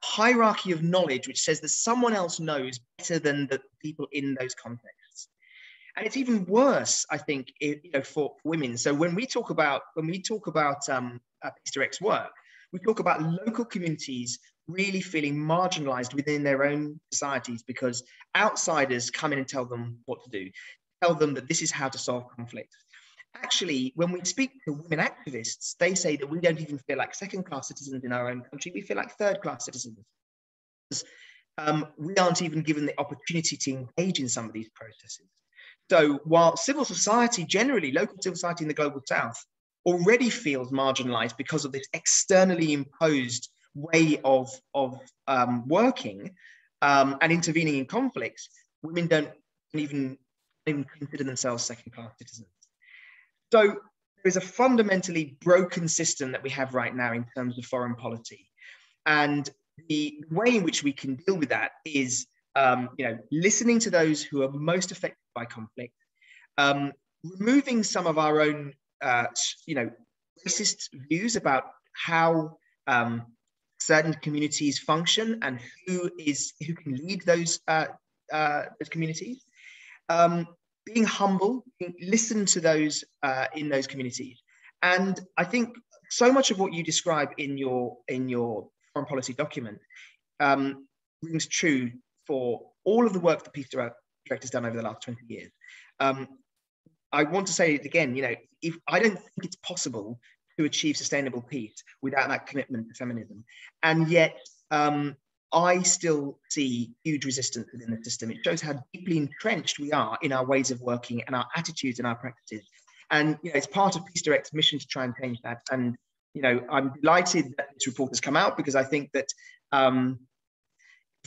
hierarchy of knowledge, which says that someone else knows better than the people in those contexts. And it's even worse, I think, for women. So when we talk about Peace Direct's work, we talk about local communities really feeling marginalized within their own societies because outsiders come in and tell them what to do, tell them that this is how to solve conflict. Actually, when we speak to women activists, they say that we don't even feel like second-class citizens in our own country, we feel like third-class citizens. We aren't even given the opportunity to engage in some of these processes. So while civil society generally, local civil society in the Global South, already feels marginalized because of this externally imposed way of working and intervening in conflicts, women don't even consider themselves second-class citizens. So there is a fundamentally broken system that we have right now in terms of foreign policy. And the way in which we can deal with that is listening to those who are most affected by conflict, removing some of our own racist views about how certain communities function and who can lead those communities. Being humble, listen to those in those communities. And I think so much of what you describe in your foreign policy document rings true for all of the work that Peace Direct has done over the last 20 years. I want to say it again, I don't think it's possible to achieve sustainable peace without that commitment to feminism. And yet, I still see huge resistance within the system. It shows how deeply entrenched we are in our ways of working and our attitudes and our practices. And it's part of Peace Direct's mission to try and change that. And I'm delighted that this report has come out because I think that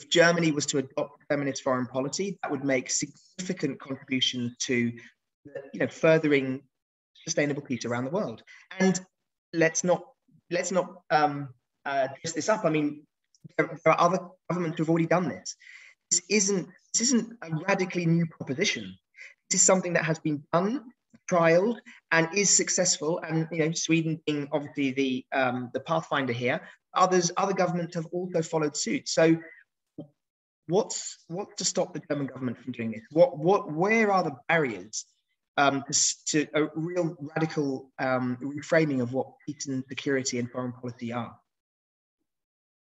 if Germany was to adopt feminist foreign policy, that would make significant contributions to, furthering sustainable peace around the world. And let's not dress this up. I mean, there are other governments who have already done this. This isn't a radically new proposition. This is something that has been done, trialed, and is successful. And Sweden being obviously the pathfinder here, other governments have also followed suit. So, what's to stop the German government from doing this? Where are the barriers to a real radical reframing of what peace and security and foreign policy are?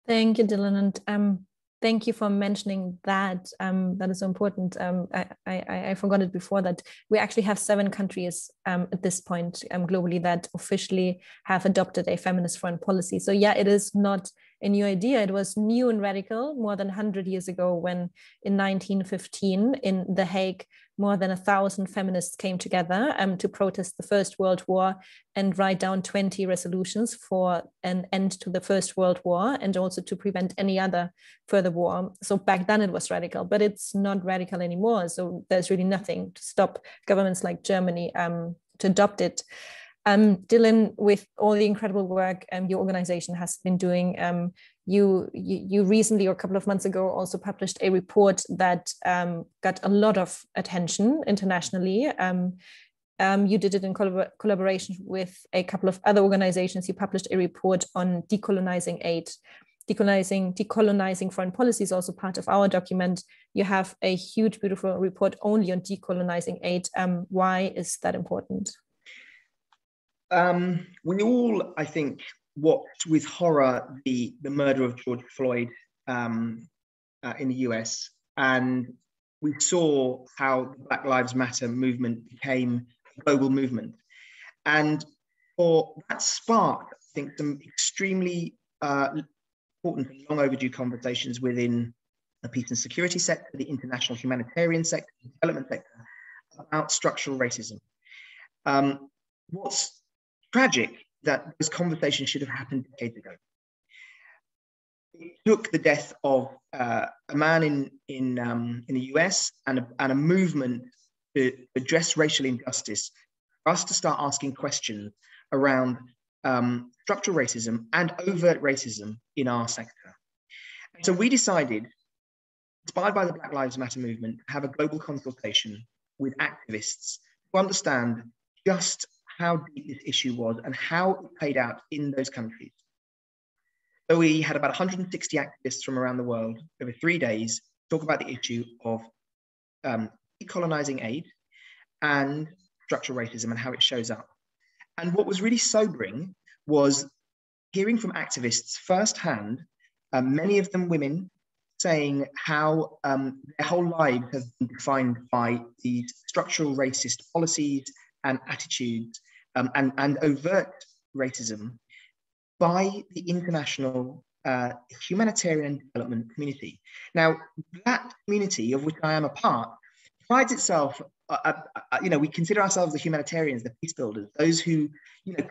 Thank you, Dylan, and thank you for mentioning that. That is so important. I forgot it before, that we actually have 7 countries at this point globally that officially have adopted a feminist foreign policy. So yeah, it is not a new idea. It was new and radical more than 100 years ago, when in 1915 in The Hague, more than 1,000 feminists came together to protest the First World War and write down 20 resolutions for an end to the First World War, and also to prevent any other further war. So back then it was radical, but it's not radical anymore. So there's really nothing to stop governments like Germany to adopt it. Dylan, with all the incredible work your organization has been doing, you recently, or a couple of months ago, also published a report that got a lot of attention internationally. You did it in collaboration with a couple of other organizations. You published a report on decolonizing aid. Decolonizing foreign policy is also part of our document. You have a huge, beautiful report only on decolonizing aid. Why is that important? We all, I think, watched with horror the murder of George Floyd in the US, and we saw how the Black Lives Matter movement became a global movement. And for that sparked, I think, some extremely important and long overdue conversations within the peace and security sector, the international humanitarian sector, the development sector, about structural racism. What's tragic that this conversation should have happened decades ago. It took the death of a man in the US and a movement to address racial injustice for us to start asking questions around structural racism and overt racism in our sector. And so we decided, inspired by the Black Lives Matter movement, to have a global consultation with activists to understand just how deep this issue was and how it played out in those countries. So we had about 160 activists from around the world over 3 days talk about the issue of decolonizing aid and structural racism and how it shows up. And what was really sobering was hearing from activists firsthand, many of them women, saying how their whole lives have been defined by these structural racist policies and attitudes and overt racism by the international humanitarian development community. Now, that community, of which I am a part, prides itself, we consider ourselves the humanitarians, the peace builders, those who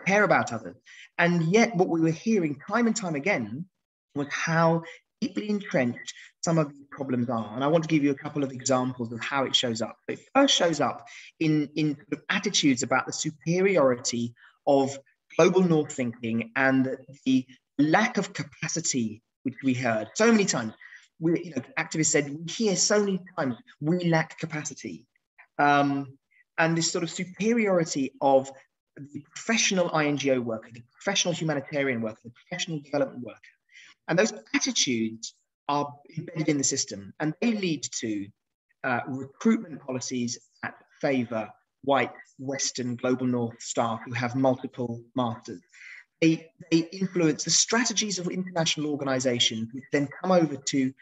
care about others. And yet what we were hearing time and time again was how deeply entrenched some of these problems are. And I want to give you a couple of examples of how it shows up. It first shows up in sort of attitudes about the superiority of global North thinking and the lack of capacity, which we heard so many times. Activists said, we hear so many times, we lack capacity. And this sort of superiority of the professional INGO worker, the professional humanitarian worker, the professional development worker. And those attitudes are embedded in the system, and they lead to recruitment policies that favor white, Western, global North staff who have multiple masters. They influence the strategies of international organizations, which then come over to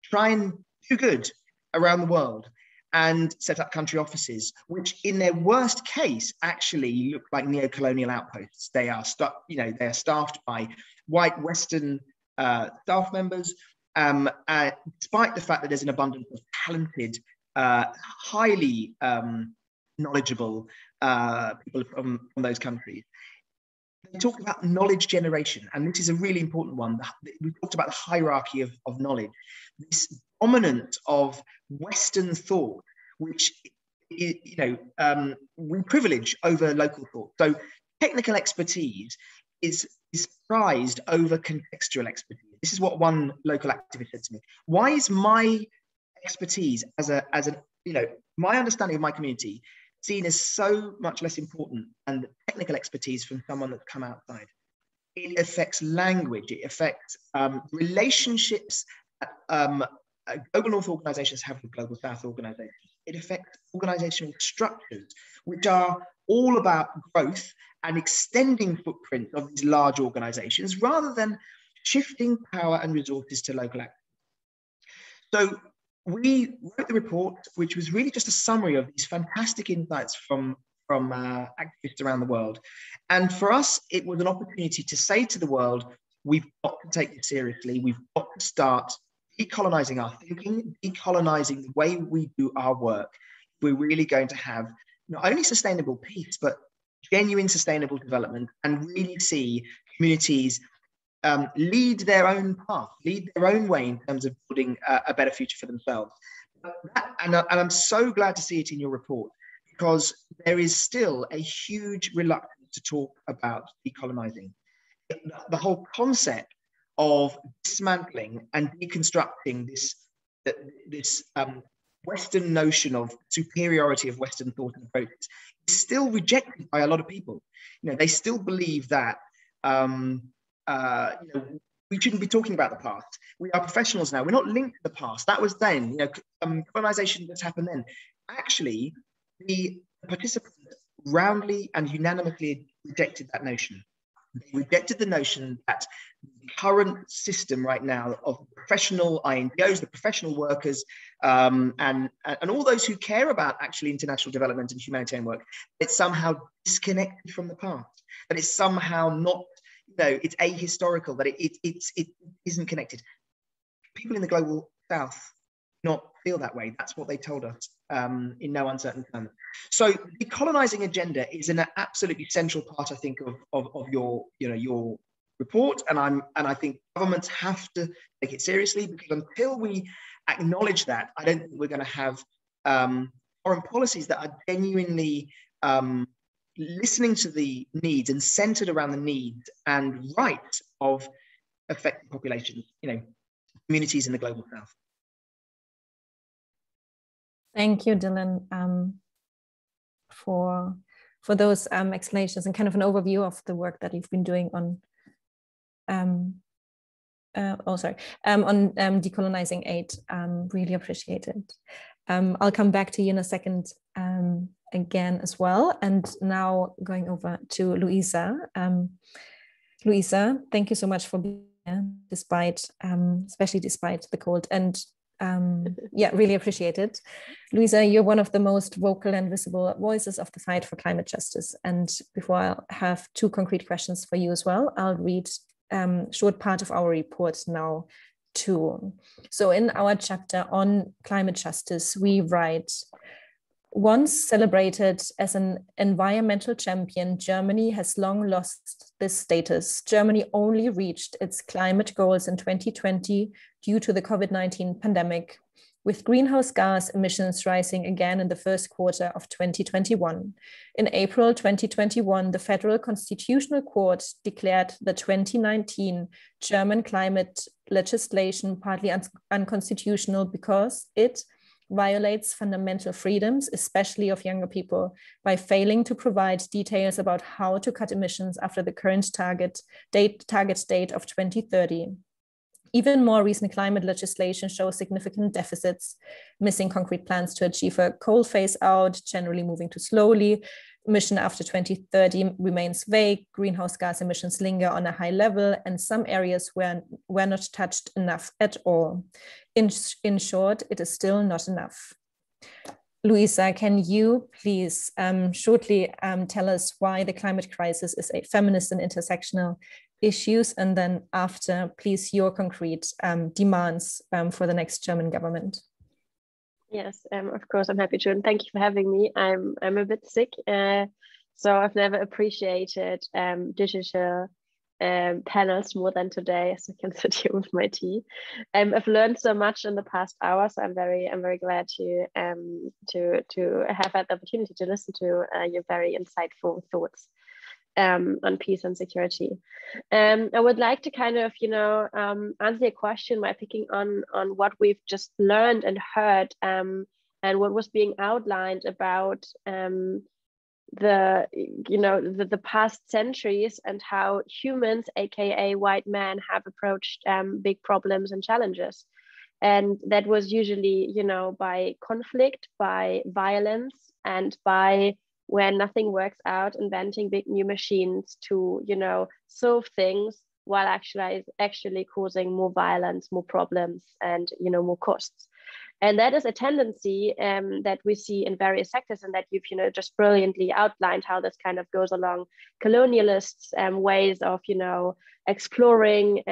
try and do good around the world and set up country offices, which in their worst case actually look like neo-colonial outposts. They are staffed by white Western staff members, despite the fact that there's an abundance of talented, highly knowledgeable people from those countries. they talk about knowledge generation, and this is a really important one. We talked about the hierarchy of knowledge, this dominance of Western thought, which we privilege over local thought. So technical expertise is prized over contextual expertise. This is what one local activist said to me. Why is my expertise my understanding of my community seen as so much less important than the technical expertise from someone that's come outside? It affects language, it affects relationships global North organizations have with global South organizations. It affects organizational structures, which are all about growth and extending footprints of these large organizations rather than shifting power and resources to local actors. So we wrote the report, which was really just a summary of these fantastic insights from activists around the world. And for us, it was an opportunity to say to the world, we've got to take this seriously. We've got to start decolonizing our thinking, decolonizing the way we do our work. We're really going to have not only sustainable peace, but genuine sustainable development, and really see communities lead their own path, lead their own way in terms of building a better future for themselves. And I'm so glad to see it in your report, because there is still a huge reluctance to talk about decolonizing. The whole concept of dismantling and deconstructing this Western notion of superiority of Western thought and approaches is still rejected by a lot of people. They still believe that we shouldn't be talking about the past. We are professionals now. We're not linked to the past. That was then. Colonization just happened then. Actually, the participants roundly and unanimously rejected that notion. They rejected the notion that the current system right now of professional INGOs, the professional workers, and all those who care about actually international development and humanitarian work, it's somehow disconnected from the past, that it's somehow not, it's ahistorical, that it isn't connected. People in the global South do not feel that way. That's what they told us in no uncertain terms. So the decolonizing agenda is an absolutely central part, I think, of your report, and I think governments have to take it seriously, because until we acknowledge that, I don't think we're going to have foreign policies that are genuinely listening to the needs and centered around the needs and rights of affected populations, communities in the global South. Thank you, Dylan, for those explanations and kind of an overview of the work that you've been doing on decolonizing aid. Really appreciate it. I'll come back to you in a second again as well. And now going over to Luisa. Luisa, thank you so much for being here, especially despite the cold. And really appreciate it. Luisa, you're one of the most vocal and visible voices of the fight for climate justice. And before I have two concrete questions for you as well, I'll read a short part of our report now too. So in our chapter on climate justice, we write, once celebrated as an environmental champion, Germany has long lost this status. Germany only reached its climate goals in 2020 due to the COVID-19 pandemic, with greenhouse gas emissions rising again in the first quarter of 2021. In April 2021, the Federal Constitutional Court declared the 2019 German climate legislation partly unconstitutional because it violates fundamental freedoms, especially of younger people, by failing to provide details about how to cut emissions after the current target date of 2030. Even more recent climate legislation shows significant deficits, missing concrete plans to achieve a coal phase out, generally moving too slowly. Emission after 2030 remains vague, greenhouse gas emissions linger on a high level, and some areas were not touched enough at all. In short, it is still not enough. Luisa, can you please shortly tell us why the climate crisis is a feminist and intersectional issues, and then after, please, your concrete demands for the next German government? Yes, of course, I'm happy to, and thank you for having me. I'm a bit sick, So I've never appreciated digital panels more than today, as I can sit here with my tea. I've learned so much in the past hour, so I'm very glad to have had the opportunity to listen to your very insightful thoughts on peace and security. I would like to kind of, answer your question by picking on what we've just learned and heard, and what was being outlined about the past centuries and how humans, aka white men, have approached big problems and challenges. And that was usually, by conflict, by violence, and by, when nothing works out, inventing big new machines to, solve things, while actually causing more violence, more problems, and, more costs. And that is a tendency that we see in various sectors, and that you've just brilliantly outlined how this kind of goes along colonialists' ways of exploring,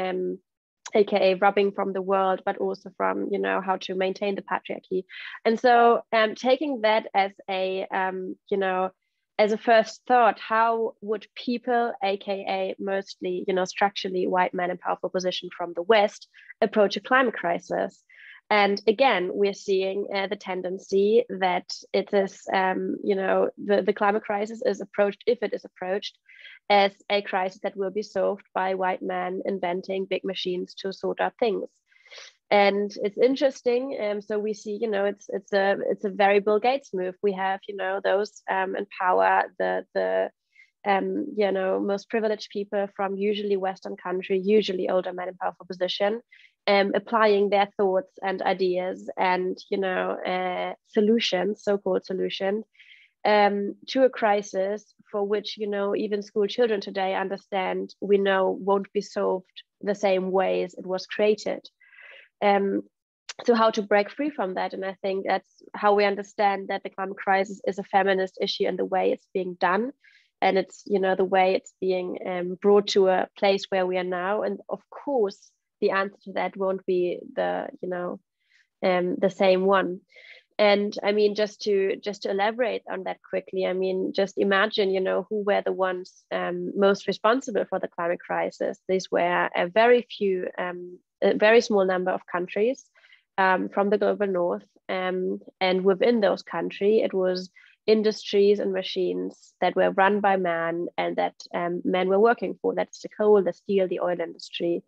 aka robbing from the world, but also from how to maintain the patriarchy. And so taking that as a as a first thought, how would people, aka mostly structurally white men in powerful position from the West, approach a climate crisis? And again, we're seeing the tendency that it is, the climate crisis is approached, if it is approached, as a crisis that will be solved by white men inventing big machines to sort out things. And it's interesting. So we see, it's a very Bill Gates move. We have, those in power, the most privileged people from usually Western country, usually older men in powerful position, applying their thoughts and ideas and solutions, so-called solutions, to a crisis for which even school children today understand won't be solved the same ways it was created. So how to break free from that? And I think that's how we understand that the climate crisis is a feminist issue and the way it's being done. And it's, the way it's being brought to a place where we are now. And of course, the answer to that won't be the same one. And I mean, just to elaborate on that quickly, I mean, just imagine, who were the ones most responsible for the climate crisis. These were a very small number of countries from the global north. And within those countries, it was industries and machines that were run by men and that men were working for. That's the coal, the steel, the oil industry.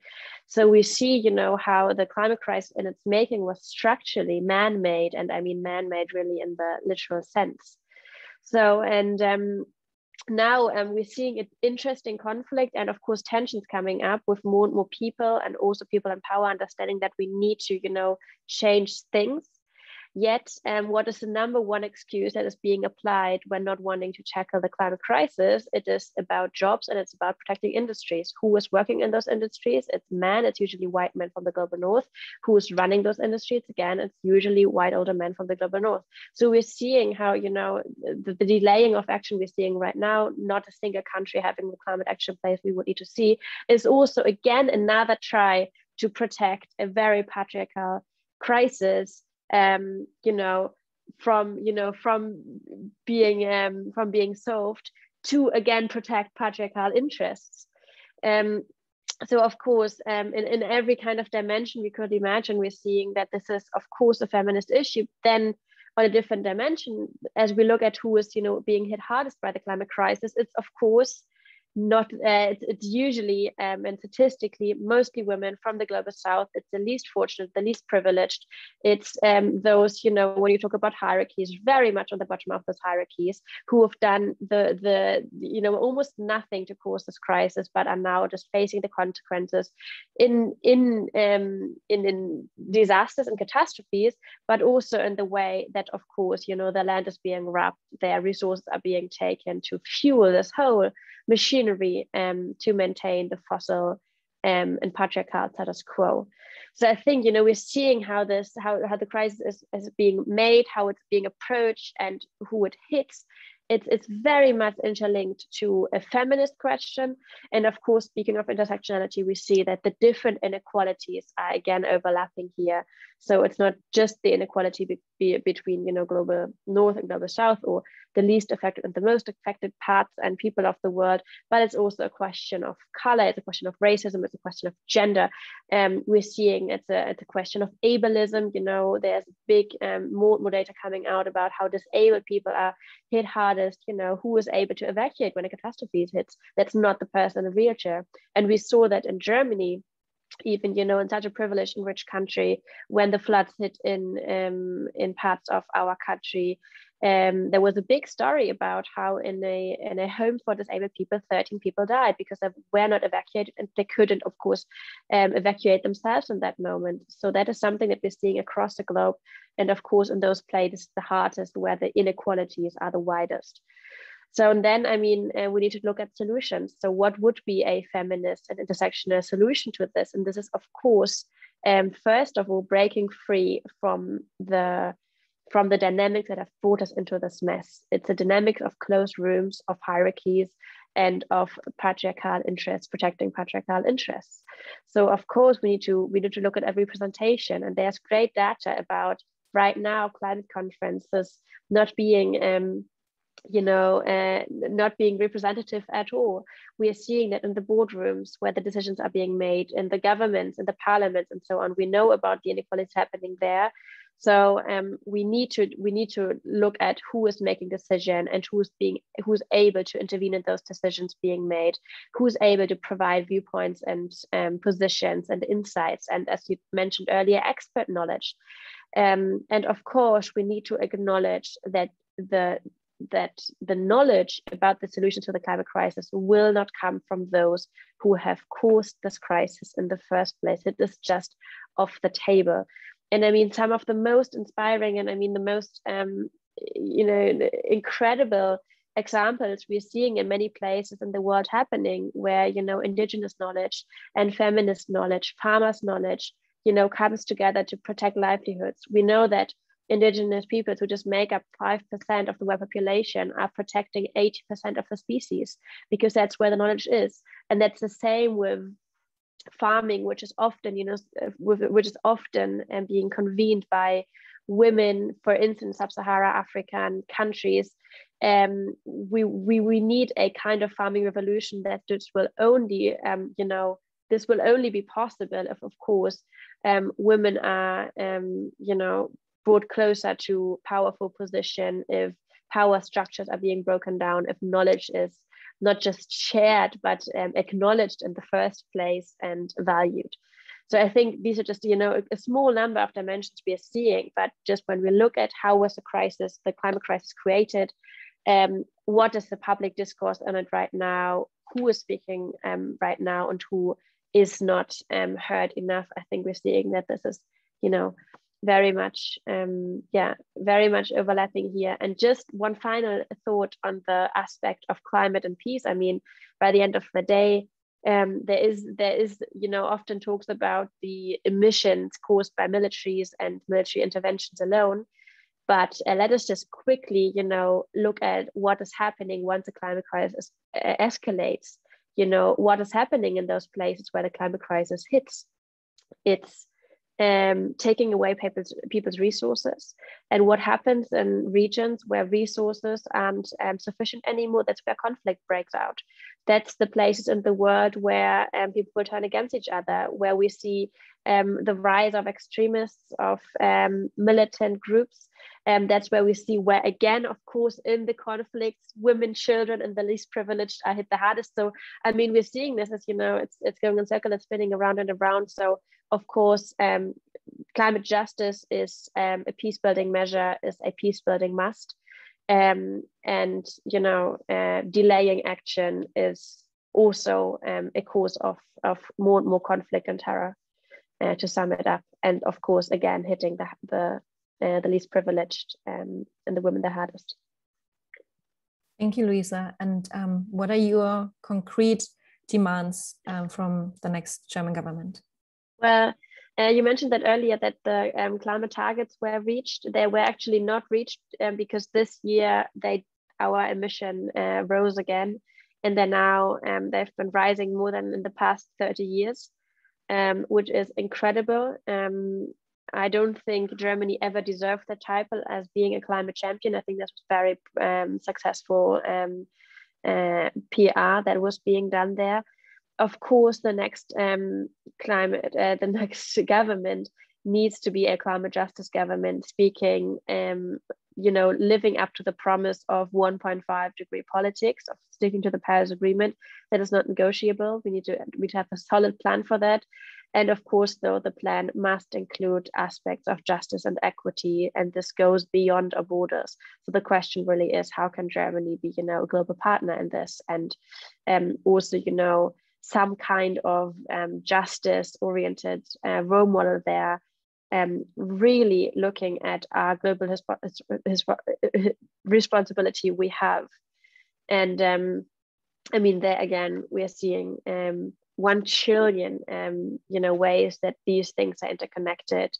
So we see, how the climate crisis in its making was structurally man-made, and I mean man-made really in the literal sense. So, and now we're seeing an interesting conflict and of course tensions coming up with more and more people, and also people in power understanding that we need to, change things. Yet, what is the number one excuse that is being applied when not wanting to tackle the climate crisis? It is about jobs and it's about protecting industries. Who is working in those industries? It's men. It's usually white men from the global north. Who is running those industries? Again, it's usually white older men from the global north. So we're seeing how, the delaying of action we're seeing right now, not a single country having the climate action plan we would need to see, is also, again, another try to protect a very patriarchal crisis, from being solved, to again protect patriarchal interests. So of course, in every kind of dimension we could imagine, we're seeing that this is of course a feminist issue. Then on a different dimension, as we look at who is being hit hardest by the climate crisis, it's of course not, it's usually and statistically mostly women from the global south. It's the least fortunate, the least privileged. It's those, when you talk about hierarchies, very much on the bottom of those hierarchies, who have done the almost nothing to cause this crisis, but are now just facing the consequences in disasters and catastrophes, but also in the way that of course the land is being robbed, their resources are being taken to fuel this whole machinery to maintain the fossil and patriarchal status quo. So I think we're seeing how the crisis is being made, how it's being approached, and who it hits. It's very much interlinked to a feminist question. And of course, speaking of intersectionality, we see that the different inequalities are again overlapping here. So it's not just the inequality between global north and global south, or the least affected and the most affected parts and people of the world, but it's also a question of color, it's a question of racism, it's a question of gender. We're seeing it's a question of ableism. You know, there's big more data coming out about how disabled people are hit hardest. You know, who is able to evacuate when a catastrophe hits? That's not the person in a wheelchair. And we saw that in Germany, even, you know, in such a privileged and rich country, when the floods hit in parts of our country, there was a big story about how in a home for disabled people, 13 people died because they were not evacuated, and they couldn't, of course, evacuate themselves in that moment. So that is something that we're seeing across the globe, and of course in those places the hardest, where the inequalities are the widest. So, and then, I mean, we need to look at solutions. So what would be a feminist and intersectional solution to this? And this is, of course, first of all, breaking free from the dynamics that have brought us into this mess. It's a dynamic of closed rooms, of hierarchies, and of patriarchal interests, protecting patriarchal interests. So, of course, we need to look at every representation. And there's great data about right now climate conferences not being not being representative at all. We are seeing that in the boardrooms where the decisions are being made, in the governments, in the parliaments, and so on. We know about the inequalities happening there. So we need to look at who is making decision and who's able to intervene in those decisions being made, who's able to provide viewpoints and positions and insights, and as you mentioned earlier, expert knowledge. And of course, we need to acknowledge that the knowledge about the solution to the climate crisis will not come from those who have caused this crisis in the first place. It is just off the table. And I mean, some of the most inspiring and I mean the most incredible examples we're seeing in many places in the world happening, where, you know, indigenous knowledge and feminist knowledge, farmers' knowledge, you know, comes together to protect livelihoods. We know that indigenous peoples, who just make up 5% of the world population, are protecting 80% of the species, because that's where the knowledge is. And that's the same with farming, which is often, being convened by women, for instance, sub-Saharan African countries. We need a kind of farming revolution that this will only, this will only be possible if, of course, women are, brought closer to powerful position, if power structures are being broken down, if knowledge is not just shared, but acknowledged in the first place and valued. So I think these are just, a small number of dimensions we are seeing, but just when we look at how was the climate crisis created, what is the public discourse on it right now, who is speaking right now, and who is not heard enough, I think we're seeing that this is, very much overlapping here. And just one final thought on the aspect of climate and peace. I mean, by the end of the day, there is often talks about the emissions caused by militaries and military interventions alone. But let us just quickly, look at what is happening once the climate crisis escalates. What is happening in those places where the climate crisis hits. It's taking away people's resources. And what happens in regions where resources aren't sufficient anymore, that's where conflict breaks out. That's the places in the world where people turn against each other, where we see the rise of extremists, of militant groups. That's where we see where, again, of course, in the conflicts, women, children, and the least privileged are hit the hardest. So, I mean, we're seeing this as, it's going in circles, it's spinning around and around. So, of course, climate justice is a peace-building measure, is a peace-building must. And, delaying action is also a cause of more and more conflict and terror, to sum it up. And of course, again, hitting the least privileged and the women the hardest. Thank you, Luisa. And what are your concrete demands from the next German government? Well, you mentioned that earlier, that the climate targets were reached. They were actually not reached because this year our emission rose again, and they're now they've been rising more than in the past 30 years, which is incredible. I don't think Germany ever deserved the title as being a climate champion. I think that was very successful PR that was being done there. Of course, the next the next government needs to be a climate justice government, speaking, living up to the promise of 1.5 degree politics, of sticking to the Paris Agreement. That is not negotiable. We need to have a solid plan for that. And of course, though, the plan must include aspects of justice and equity, and this goes beyond our borders. So the question really is, how can Germany be, a global partner in this, and also, some kind of justice-oriented role model there, really looking at our global responsibility we have. And there again, we are seeing 1 trillion, ways that these things are interconnected.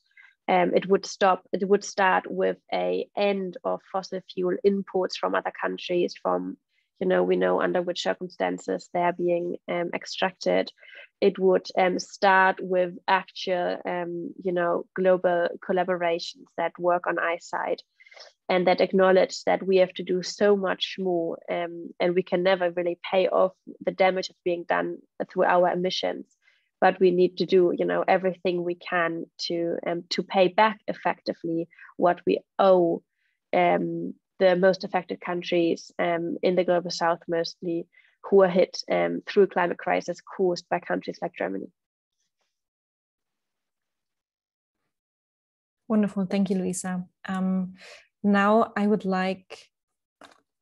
It would start with an end of fossil fuel imports from other countries, from, we know under which circumstances they're being extracted. It would start with actual, global collaborations that work on our side, and that acknowledge that we have to do so much more, and we can never really pay off the damage that's being done through our emissions. But we need to do, everything we can to pay back effectively what we owe the most affected countries in the global south, mostly, who are hit through climate crisis caused by countries like Germany. Wonderful, thank you, Luisa. Now I would like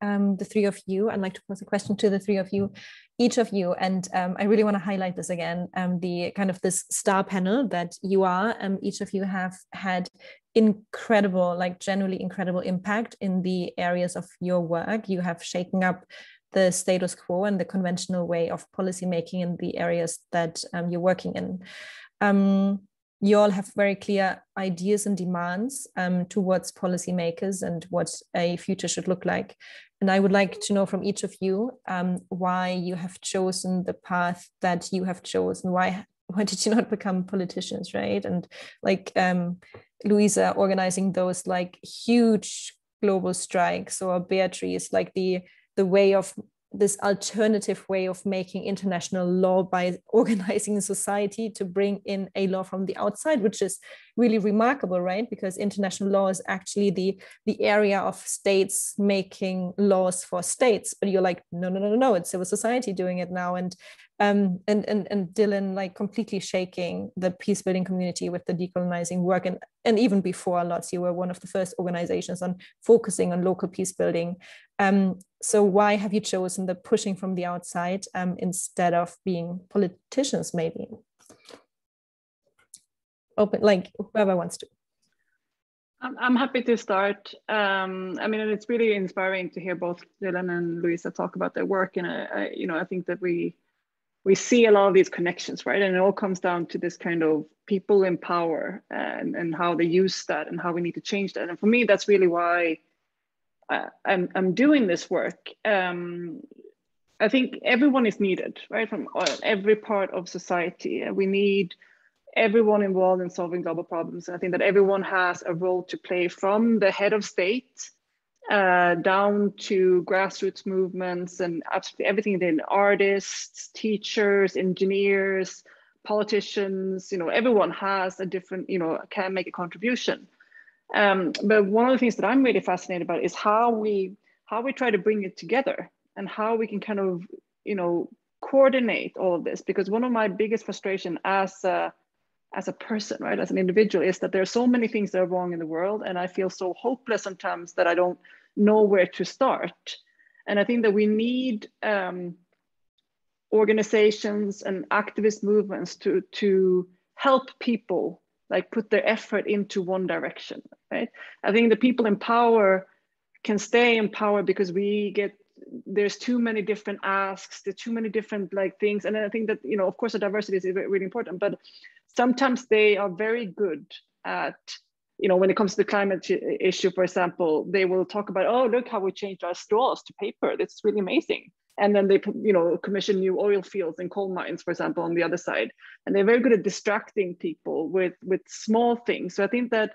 the three of you, I'd like to pose a question to the three of you, each of you, and I really want to highlight this again, the kind of this star panel that you are. Each of you have had incredible, like genuinely incredible impact in the areas of your work. You have shaken up the status quo and the conventional way of policymaking in the areas that you're working in. You all have very clear ideas and demands towards policymakers and what a future should look like. And I would like to know from each of you why you have chosen the path that you have chosen. Why did you not become politicians, right? And like Luisa organizing those like huge global strikes, or Beatrice, like the way of this alternative way of making international law by organizing society to bring in a law from the outside, which is really remarkable, right? Because international law is actually the area of states making laws for states, but you're like, no, it's civil society doing it now. And Dylan, like completely shaking the peace building community with the decolonizing work, and even before lots, you were one of the first organizations on focusing on local peace building. So why have you chosen the pushing from the outside instead of being politicians, maybe? Open, like whoever wants to. I'm happy to start. It's really inspiring to hear both Dylan and Luisa talk about their work, and I think that we see a lot of these connections, right? And it all comes down to this kind of people in power and how they use that and how we need to change that. And for me, that's really why I'm doing this work. I think everyone is needed, right? From every part of society. We need everyone involved in solving global problems. And I think that everyone has a role to play, from the head of state down to grassroots movements and absolutely everything. Then artists, teachers, engineers, politicians, everyone has a different, can make a contribution. But one of the things that I'm really fascinated about is how we try to bring it together, and how we can kind of, coordinate all of this. Because one of my biggest frustration as a person, right, as an individual, is that there are so many things that are wrong in the world, and I feel so hopeless sometimes that I don't know where to start. And I think that we need organizations and activist movements to help people like put their effort into one direction, right? I think the people in power can stay in power because there's too many different asks, there's too many different like things. And I think that, of course, the diversity is really important, but sometimes they are very good at, when it comes to the climate issue, for example, they will talk about, oh, look how we changed our straws to paper. That's really amazing. And then they, commission new oil fields and coal mines, for example, on the other side. And they're very good at distracting people with small things. So I think that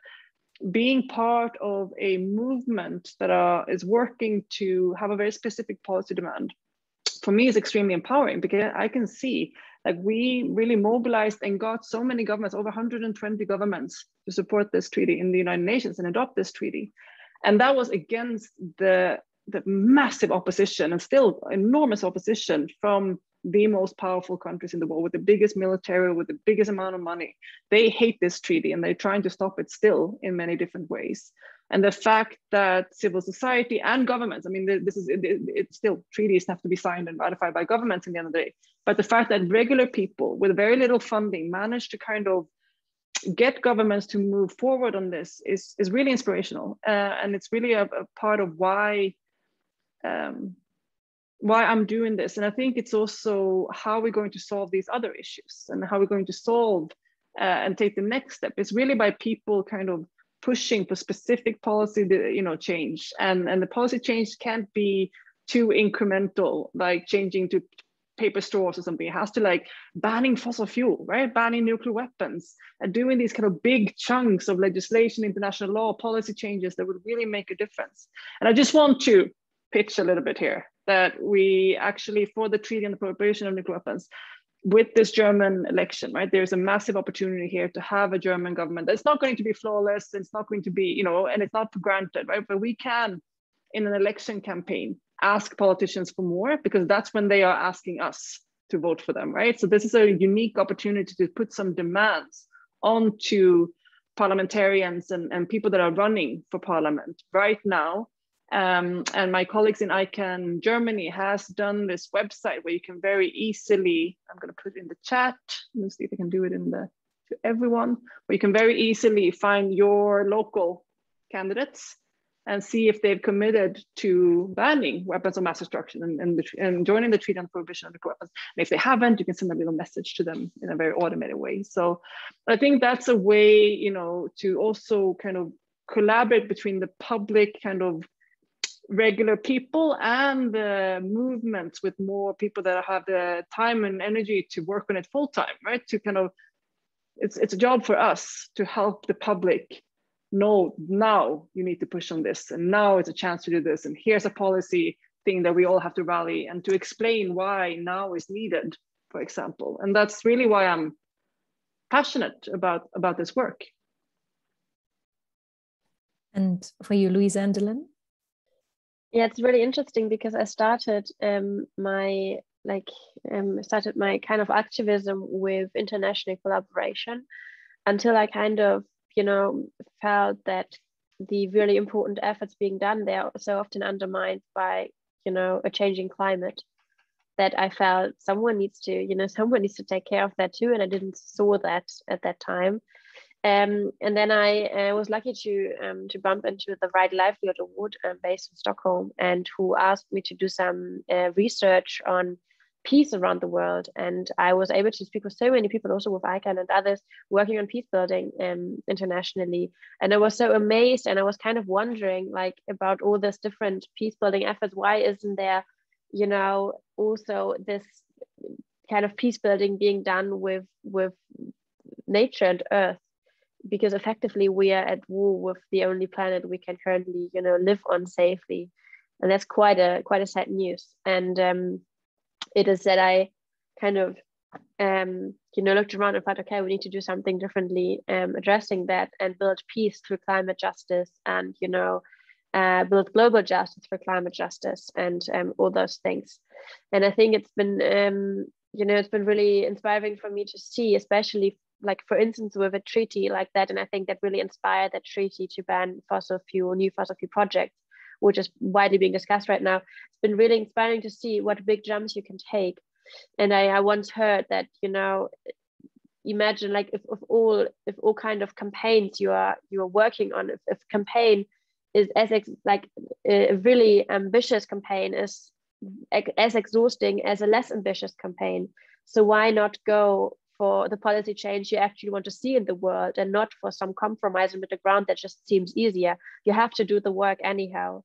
being part of a movement that is working to have a very specific policy demand, for me, is extremely empowering, because I can see like we really mobilized and got so many governments, over 120 governments, to support this treaty in the United Nations and adopt this treaty. And that was against the massive opposition, and still enormous opposition, from the most powerful countries in the world, with the biggest military, with the biggest amount of money. They hate this treaty, and they're trying to stop it still in many different ways. And the fact that civil society and governments, I mean, it's still, treaties have to be signed and ratified by governments in the end of the day. But the fact that regular people with very little funding manage to kind of get governments to move forward on this is really inspirational. And it's really a part of why I'm doing this. And I think it's also how we're going to solve these other issues, and how we're going to solve and take the next step. It's really by people kind of pushing for specific policy, change. And the policy change can't be too incremental, like changing to paper straws or something. It has to, like, banning fossil fuel, right? Banning nuclear weapons, and doing these kind of big chunks of legislation, international law, policy changes that would really make a difference. And I just want to pitch a little bit here that we actually, for the treaty on the prohibition of nuclear weapons, with this German election, right, there's a massive opportunity here to have a German government that's not going to be flawless. It's not going to be, and it's not for granted, right? But we can, in an election campaign, ask politicians for more, because that's when they are asking us to vote for them, right? So this is a unique opportunity to put some demands onto parliamentarians and people that are running for parliament right now. And my colleagues in ICANN Germany has done this website where you can very easily, I'm going to put it in the chat, let me see if I can do it to everyone, where you can very easily find your local candidates and see if they've committed to banning weapons of mass destruction and joining the treaty on the prohibition of nuclear weapons. And if they haven't, you can send a little message to them in a very automated way. So I think that's a way, to also kind of collaborate between the public kind of regular people and the movements, with more people that have the time and energy to work on it full time, right? To kind of, it's a job for us to help the public know, now you need to push on this, and now it's a chance to do this, and here's a policy thing that we all have to rally, and to explain why now is needed, for example. And that's really why I'm passionate about this work. And for you, Luisa and Dylan? Yeah, it's really interesting, because I started my kind of activism with international collaboration until I kind of, felt that the really important efforts being done there are so often undermined by, a changing climate, that I felt someone needs to take care of that too. And I didn't saw that at that time. And then I was lucky to bump into the Right Livelihood Award based in Stockholm, and who asked me to do some research on peace around the world. And I was able to speak with so many people, also with ICANN and others, working on peace building internationally. And I was so amazed, and I was kind of wondering, like, about all this different peace building efforts. Why isn't there, also this kind of peace building being done with nature and earth? Because effectively we are at war with the only planet we can currently, live on safely. And that's quite a sad news. And it is that I kind of, looked around and thought, okay, we need to do something differently, addressing that, and build peace through climate justice, and, build global justice for climate justice, and all those things. And I think it's been, it's been really inspiring for me to see, especially, like, for instance, with a treaty like that. And I think that really inspired that treaty to ban new fossil fuel projects, which is widely being discussed right now. It's been really inspiring to see what big jumps you can take. And I once heard that, imagine, like, if all kind of campaigns you are working on, if campaign is a really ambitious campaign is as exhausting as a less ambitious campaign. So why not go for the policy change you actually want to see in the world, and not for some compromise in the ground that just seems easier? You have to do the work anyhow.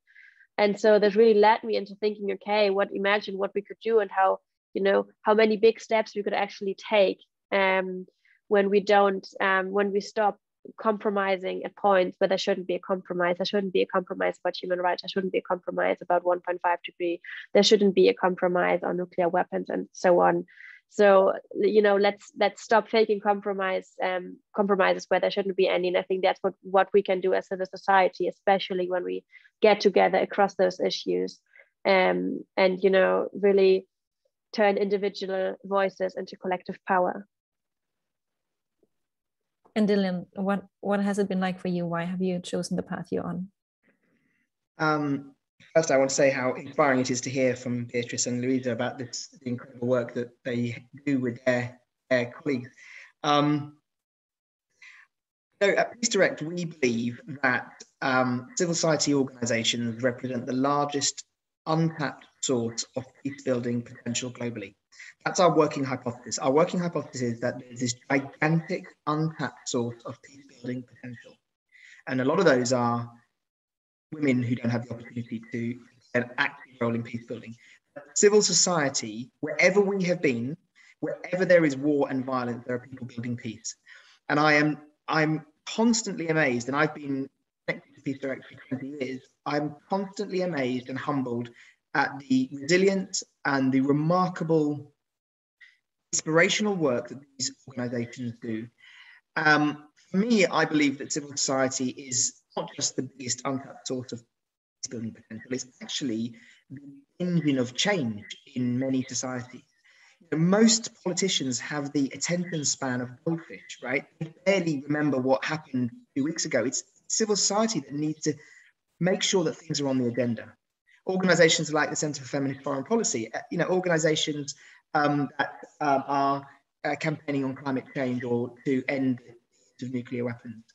And so that really led me into thinking, okay, imagine what we could do, and how, you know, how many big steps we could actually take when we stop compromising at points where there shouldn't be a compromise. There shouldn't be a compromise about human rights. There shouldn't be a compromise about 1.5 degree. There shouldn't be a compromise on nuclear weapons and so on. So, you know, let's stop faking compromises where there shouldn't be any. And I think that's what we can do as civil society, especially when we get together across those issues, and, you know, really turn individual voices into collective power. And Dylan, what has it been like for you? Why have you chosen the path you're on? First, I want to say how inspiring it is to hear from Beatrice and Luisa about the incredible work that they do with their colleagues. So at Peace Direct, we believe that civil society organisations represent the largest untapped source of peace-building potential globally. That's our working hypothesis. Our working hypothesis is that there's this gigantic untapped source of peace-building potential. And a lot of those are women who don't have the opportunity to play an active role in peace building. Civil society, wherever we have been, wherever there is war and violence, there are people building peace. And I'm constantly amazed, and I've been connected to Peace Direct for 20 years, I'm constantly amazed and humbled at the resilience and the remarkable inspirational work that these organizations do. For me, I believe that civil society is not just the biggest untapped source of peace building potential, it's actually the engine of change in many societies. You know, most politicians have the attention span of goldfish, right? They barely remember what happened 2 weeks ago. It's civil society that needs to make sure that things are on the agenda. Organizations like the Center for Feminist Foreign Policy, you know, organizations that are campaigning on climate change or to end the use of nuclear weapons.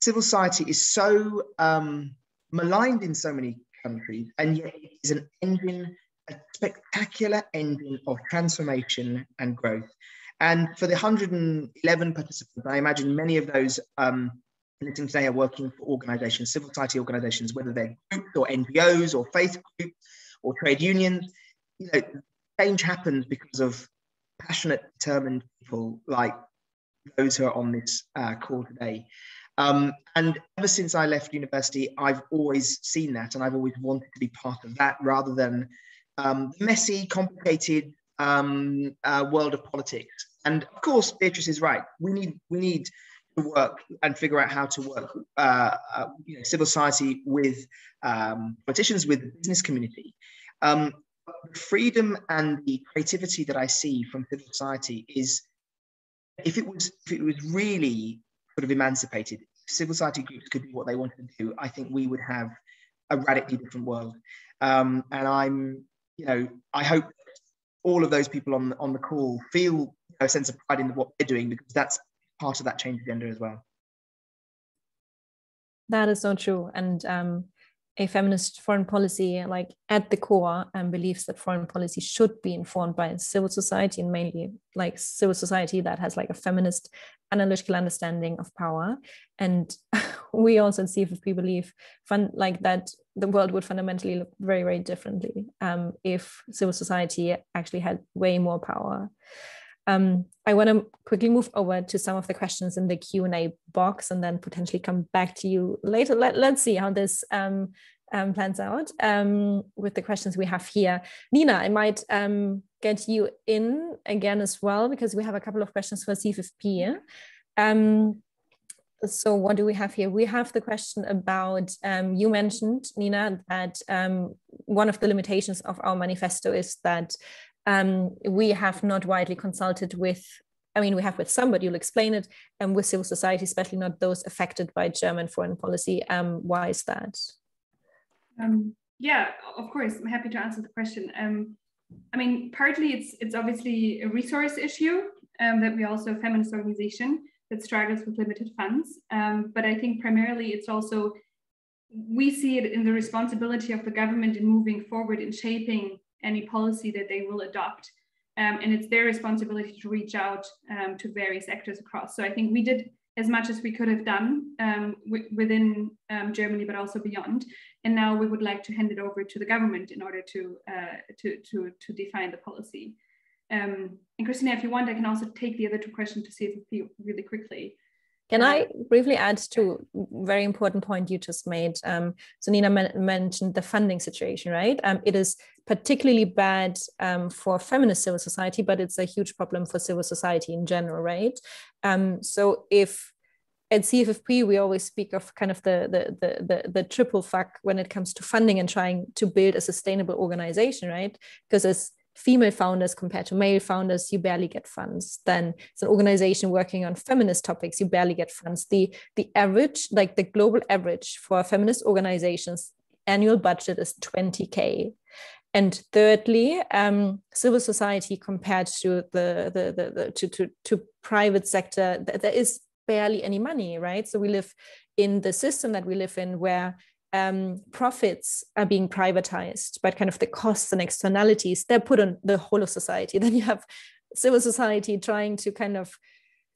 Civil society is so maligned in so many countries, and yet it is an engine, a spectacular engine of transformation and growth. And for the 111 participants, I imagine many of those listening today are working for organizations, civil society organizations, whether they're groups or NGOs or faith groups or trade unions. You know, change happens because of passionate, determined people like those who are on this call today. And ever since I left university, I've always seen that, and I've always wanted to be part of that rather than the messy, complicated world of politics. And of course, Beatrice is right. We need to work and figure out how to work, you know, civil society with politicians, with the business community. The freedom and the creativity that I see from civil society is, if it was really sort of emancipated, if civil society groups could do what they wanted to do, I think we would have a radically different world. And you know, I hope all of those people on the call feel a sense of pride in what they're doing, because that's part of that change agenda as well. That is so true. And a feminist foreign policy, like at the core, believes that foreign policy should be informed by civil society, and mainly like civil society that has like a feminist analytical understanding of power. And we also at CFFP believe like that the world would fundamentally look very, very differently if civil society actually had way more power. I want to quickly move over to some of the questions in the Q&A box and then potentially come back to you later. Let's see how this plans out with the questions we have here. Nina, I might get you in again as well, because we have a couple of questions for CFFP. So what do we have here? We have the question about, you mentioned, Nina, that one of the limitations of our manifesto is that we have not widely consulted with, I mean, we have with some, but you'll explain it, with civil society, especially not those affected by German foreign policy. Why is that? Yeah, of course, I'm happy to answer the question. I mean, partly it's obviously a resource issue, that we also a feminist organization that struggles with limited funds. But I think primarily it's also, we see it in the responsibility of the government in moving forward in shaping any policy that they will adopt. And it's their responsibility to reach out to various actors across. So I think we did as much as we could have done within Germany, but also beyond. And now we would like to hand it over to the government in order to define the policy. And Kristina, if you want, I can also take the other two questions to CFFP really quickly. Can I briefly add to a very important point you just made? So Nina mentioned the funding situation, right? It is particularly bad for feminist civil society, but it's a huge problem for civil society in general, right? So if at CFFP, we always speak of kind of the triple fuck when it comes to funding and trying to build a sustainable organization, right? Because as female founders compared to male founders, you barely get funds. Then it's an organization working on feminist topics, you barely get funds. The average, like the global average for feminist organizations, annual budget is 20K. And thirdly, civil society compared to to private sector, there is barely any money, right? So we live in the system that we live in where profits are being privatized, but kind of the costs and externalities, they're put on the whole of society. Then you have civil society trying to kind of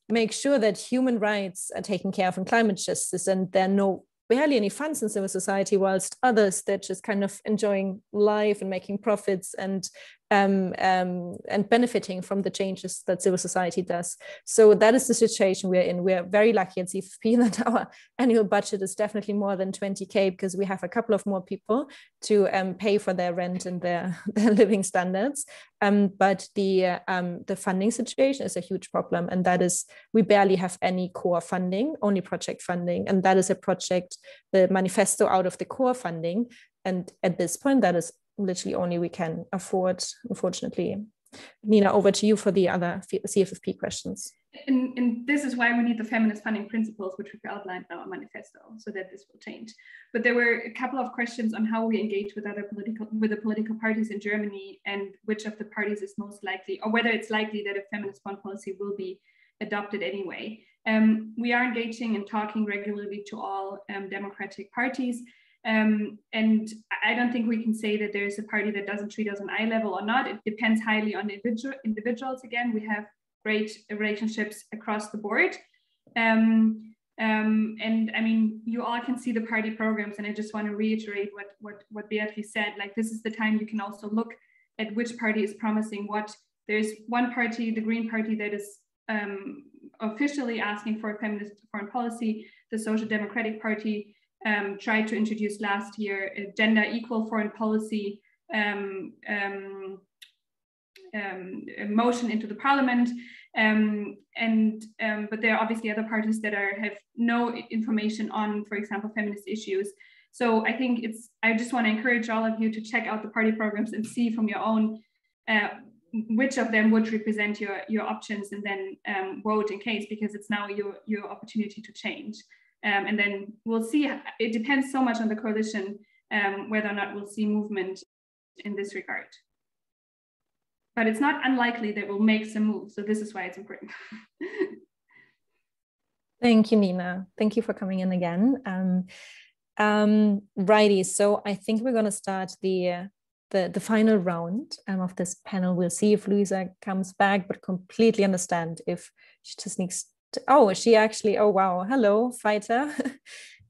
make sure that human rights are taken care of and climate justice, and there are barely any funds in civil society, whilst others, they're just kind of enjoying life and making profits and benefiting from the changes that civil society does. So that is the situation we're in. We're very lucky at CFFP that our annual budget is definitely more than 20K, because we have a couple of more people to pay for their rent and their living standards. But the funding situation is a huge problem, and that is, we barely have any core funding, only project funding, and that is a project, the manifesto, out of the core funding. And at this point, that is literally only we can afford, unfortunately. Nina, over to you for the other CFFP questions. And this is why we need the feminist funding principles, which we've outlined in our manifesto, so that this will change. But there were a couple of questions on how we engage with the political parties in Germany, and which of the parties is most likely, or whether it's likely that a feminist foreign policy will be adopted anyway. We are engaging and talking regularly to all democratic parties. And I don't think we can say that there's a party that doesn't treat us on eye level or not. It depends highly on individuals. Again, we have great relationships across the board. And I mean, you all can see the party programs, and I just want to reiterate what Beatrice said. Like, this is the time you can also look at which party is promising what. There's one party, the Green Party, that is officially asking for a feminist foreign policy. The Social Democratic Party tried to introduce last year a gender equal foreign policy motion into the parliament. But there are obviously other parties that have no information on, for example, feminist issues. So I think I just want to encourage all of you to check out the party programs and see from your own which of them would represent your options, and then vote in case, because it's now your opportunity to change. And then we'll see. It depends so much on the coalition whether or not we'll see movement in this regard. But it's not unlikely that we'll make some moves. So this is why it's important. Thank you, Nina. Thank you for coming in again. Righty, so I think we're going to start the final round of this panel. We'll see if Luisa comes back, but completely understand if she just needs to, oh, she actually, oh, wow. Hello, fighter.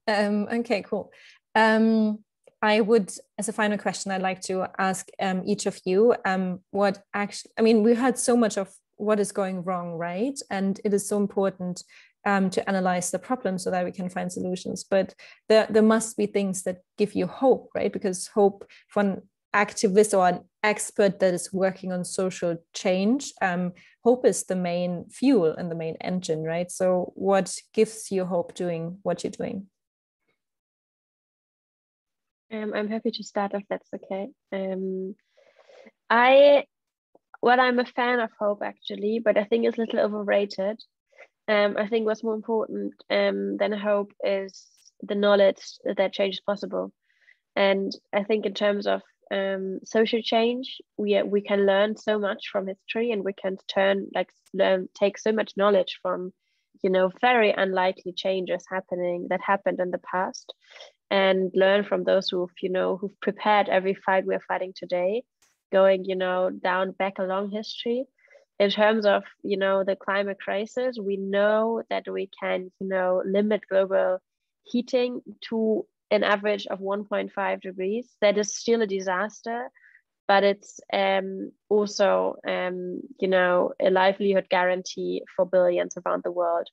Okay, cool. I would, as a final question, I'd like to ask each of you what actually, I mean, we heard so much of what is going wrong, right? And it is so important to analyze the problem so that we can find solutions. But there must be things that give you hope, right? Because hope for an activist or an expert that is working on social change, hope is the main fuel and the main engine, right? So what gives you hope doing what you're doing? I'm happy to start if that's okay. I'm a fan of hope, actually, but I think it's a little overrated. I think what's more important than hope is the knowledge that change is possible. And I think in terms of social change, we can learn so much from history, and we can take so much knowledge from, very unlikely changes that happened in the past, and learn from those who've prepared every fight we're fighting today, going, down back along history. in terms of, the climate crisis, we know that we can, limit global heating to an average of 1.5 degrees. That is still a disaster, but it's also, a livelihood guarantee for billions around the world.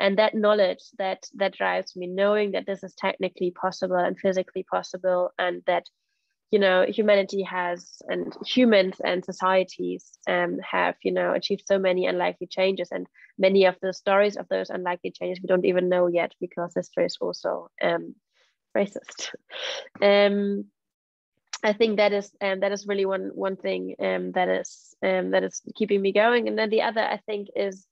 And that knowledge that drives me, knowing that this is technically possible and physically possible, and that, humanity has, and humans and societies have, achieved so many unlikely changes, and many of the stories of those unlikely changes we don't even know yet, because history is also racist. I think that is really one thing that is keeping me going. And then the other, I think, is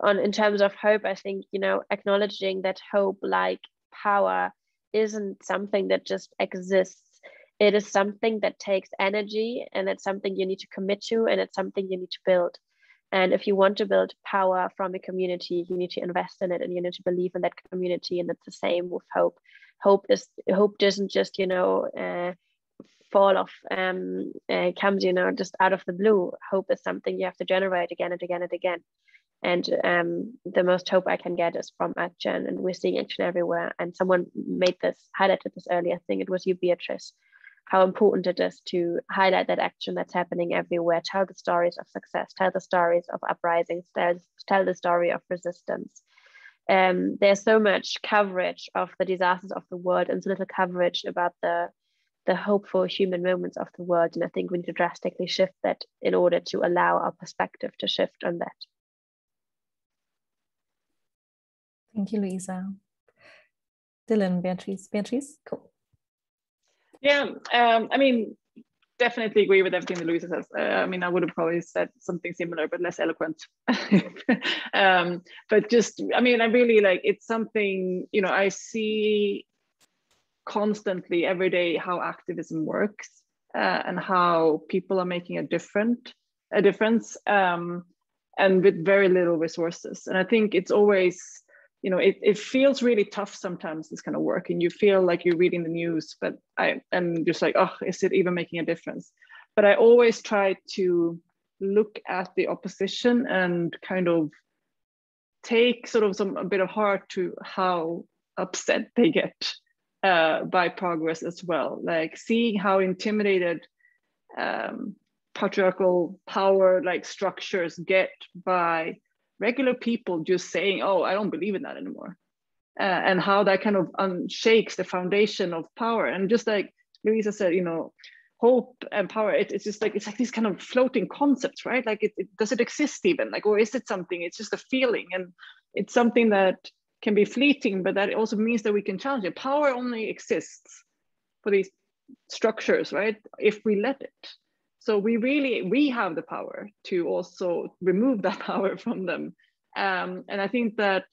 in terms of hope. I think, acknowledging that hope, like power, isn't something that just exists. It is something that takes energy, and it's something you need to commit to, and it's something you need to build. And if you want to build power from a community, you need to invest in it, and you need to believe in that community. And it's the same with hope. Hope doesn't just, fall off, comes, just out of the blue. Hope is something you have to generate again and again and again. And the most hope I can get is from action, and we're seeing action everywhere. And someone highlighted this earlier. I think it was you, Beatrice, how important it is to highlight that action that's happening everywhere. Tell the stories of success, tell the stories of uprisings, tell the story of resistance. There's so much coverage of the disasters of the world, and so little coverage about the hopeful human moments of the world. And I think we need to drastically shift that in order to allow our perspective to shift on that. Thank you, Luisa. Dylan, Beatrice, cool. Yeah, I mean, definitely agree with everything that Luisa says. I mean, I would have probably said something similar, but less eloquent. But just, I mean, I really it's something, I see constantly every day how activism works, and how people are making a difference, and with very little resources. And I think it's always, it feels really tough sometimes, this kind of work, and you feel like you're reading the news, but I'm just like, oh, is it even making a difference? But I always try to look at the opposition and kind of take sort of a bit of heart to how upset they get by progress as well. Like seeing how intimidated patriarchal power structures get by regular people just saying, oh, I don't believe in that anymore. And how that kind of shakes the foundation of power. And just like Luisa said, hope and power, it's just it's like these kind of floating concepts, right? Like does it exist even? Or is it something? It's just a feeling. And it's something that can be fleeting, but that also means that we can challenge it. Power only exists for these structures, right? If we let it. So we have the power to also remove that power from them. And I think that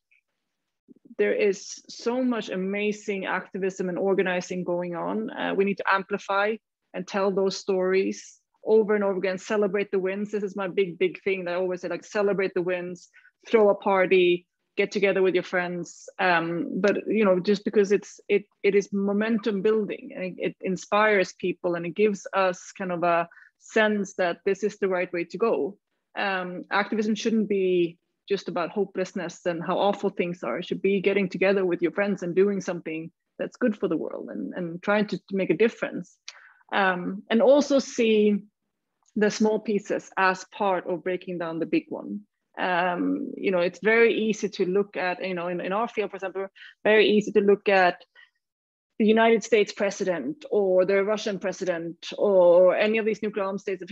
there is so much amazing activism and organizing going on. We need to amplify and tell those stories over and over again, celebrate the wins. This is my big thing that I always say, celebrate the wins, throw a party, get together with your friends. But just because it is momentum building, and it inspires people, and it gives us kind of a sense that this is the right way to go. Activism shouldn't be just about hopelessness and how awful things are. It should be getting together with your friends and doing something that's good for the world, and trying to make a difference. And also see the small pieces as part of breaking down the big one. It's very easy to look at, in our field, for example, very easy to look at the United States president or the Russian president or any of these nuclear armed states.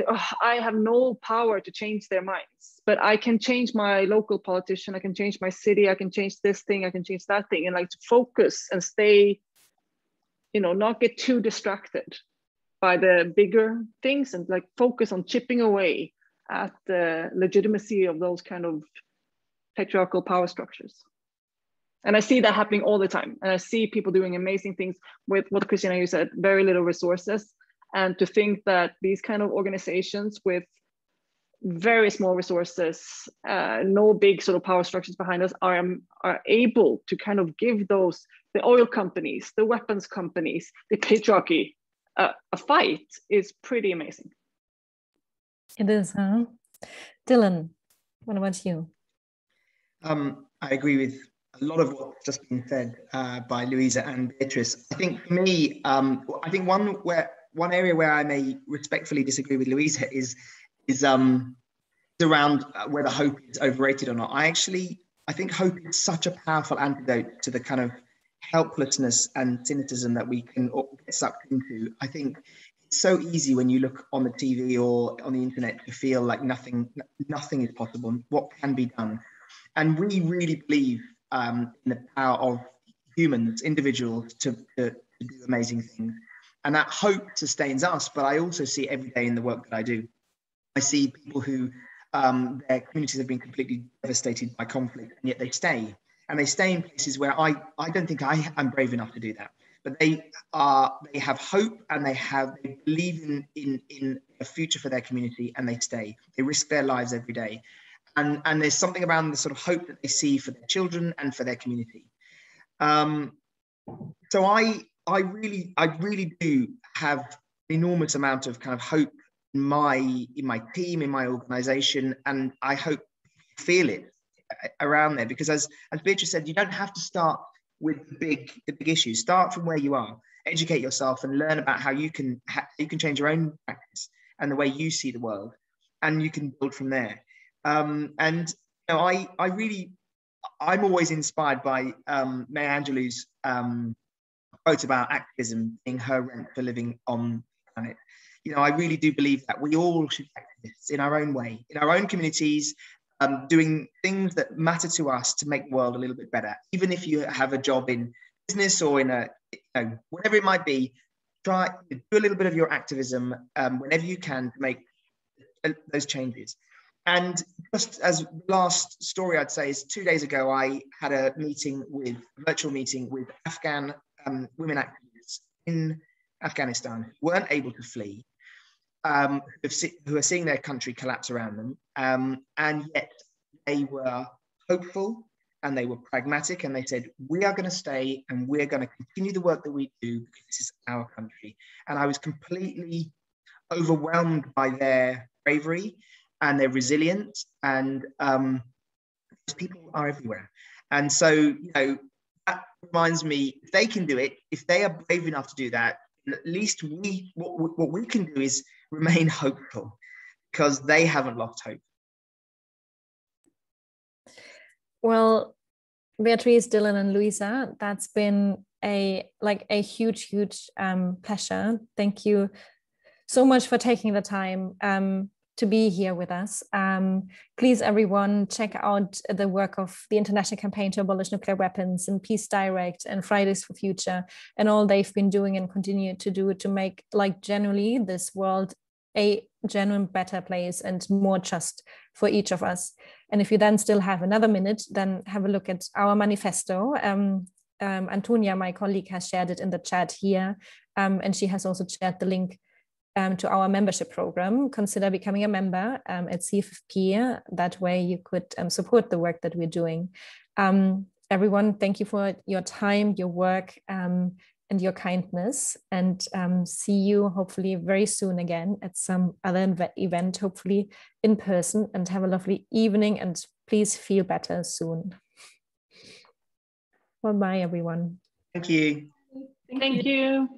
I have no power to change their minds, but I can change my local politician, I can change my city, I can change this thing, I can change that thing, and to focus and stay, not get too distracted by the bigger things, and focus on chipping away at the legitimacy of those kind of patriarchal power structures. And I see that happening all the time. And I see people doing amazing things with what Kristina, you said, very little resources. And to think that these kind of organizations with very small resources, no big sort of power structures behind us, are able to kind of give the oil companies, the weapons companies, the patriarchy, a fight is pretty amazing. It is, huh? Dylan, what about you? I agree with a lot of what's just been said by Luisa and Beatrice. I think for me, I think one area where I may respectfully disagree with Luisa is around whether hope is overrated or not. I think hope is such a powerful antidote to the kind of helplessness and cynicism that we can get sucked into. I think it's so easy when you look on the TV or on the internet to feel like nothing is possible, what can be done. And we really believe in the power of humans, individuals, to do amazing things. And that hope sustains us, but I also see every day in the work that I do. I see people who their communities have been completely devastated by conflict, and yet they stay. And they stay in places where I don't think I am brave enough to do that. But they have hope, and they believe in a future for their community, and they stay. They risk their lives every day. And there's something around the sort of hope that they see for their children and for their community. So I really do have an enormous amount of kind of hope in my team, in my organization, and I hope you feel it around there, because as Beatrice said, you don't have to start with the big issues. Start from where you are, educate yourself, and learn about how you can change your own practice and the way you see the world, and you can build from there. And you know, I'm always inspired by Maya Angelou's quote about activism being her rent for living on the planet. You know, I really do believe that we all should be activists in our own way, in our own communities, doing things that matter to us to make the world a little bit better. Even if you have a job in business or in whatever it might be, try to do a little bit of your activism whenever you can to make those changes. And just as the last story I'd say is 2 days ago, I had a virtual meeting with Afghan women activists in Afghanistan who weren't able to flee, who are seeing their country collapse around them. And yet they were hopeful and they were pragmatic, and they said, we are going to stay and we're going to continue the work that we do because this is our country. And I was completely overwhelmed by their bravery and their resilience, and those people are everywhere. And so, you know, that reminds me, if they can do it, if they are brave enough to do that, at least what we can do is remain hopeful, because they haven't lost hope. Well, Beatrice, Dylan, and Luisa, that's been a huge pleasure. Thank you so much for taking the time to be here with us. Please, everyone, check out the work of the International Campaign to Abolish Nuclear Weapons and Peace Direct and Fridays for Future, and all they've been doing and continue to do to make, like, generally this world a genuine better place and more just for each of us. And if you then still have another minute, then have a look at our manifesto. Antonia, my colleague, has shared it in the chat here, and she has also shared the link to our membership program. Consider becoming a member at CFFP. That way you could support the work that we're doing. Everyone, thank you for your time, your work, and your kindness, and see you hopefully very soon again at some other event, hopefully in person, and have a lovely evening, and please feel better soon. Bye-bye, everyone. Thank you. Thank you.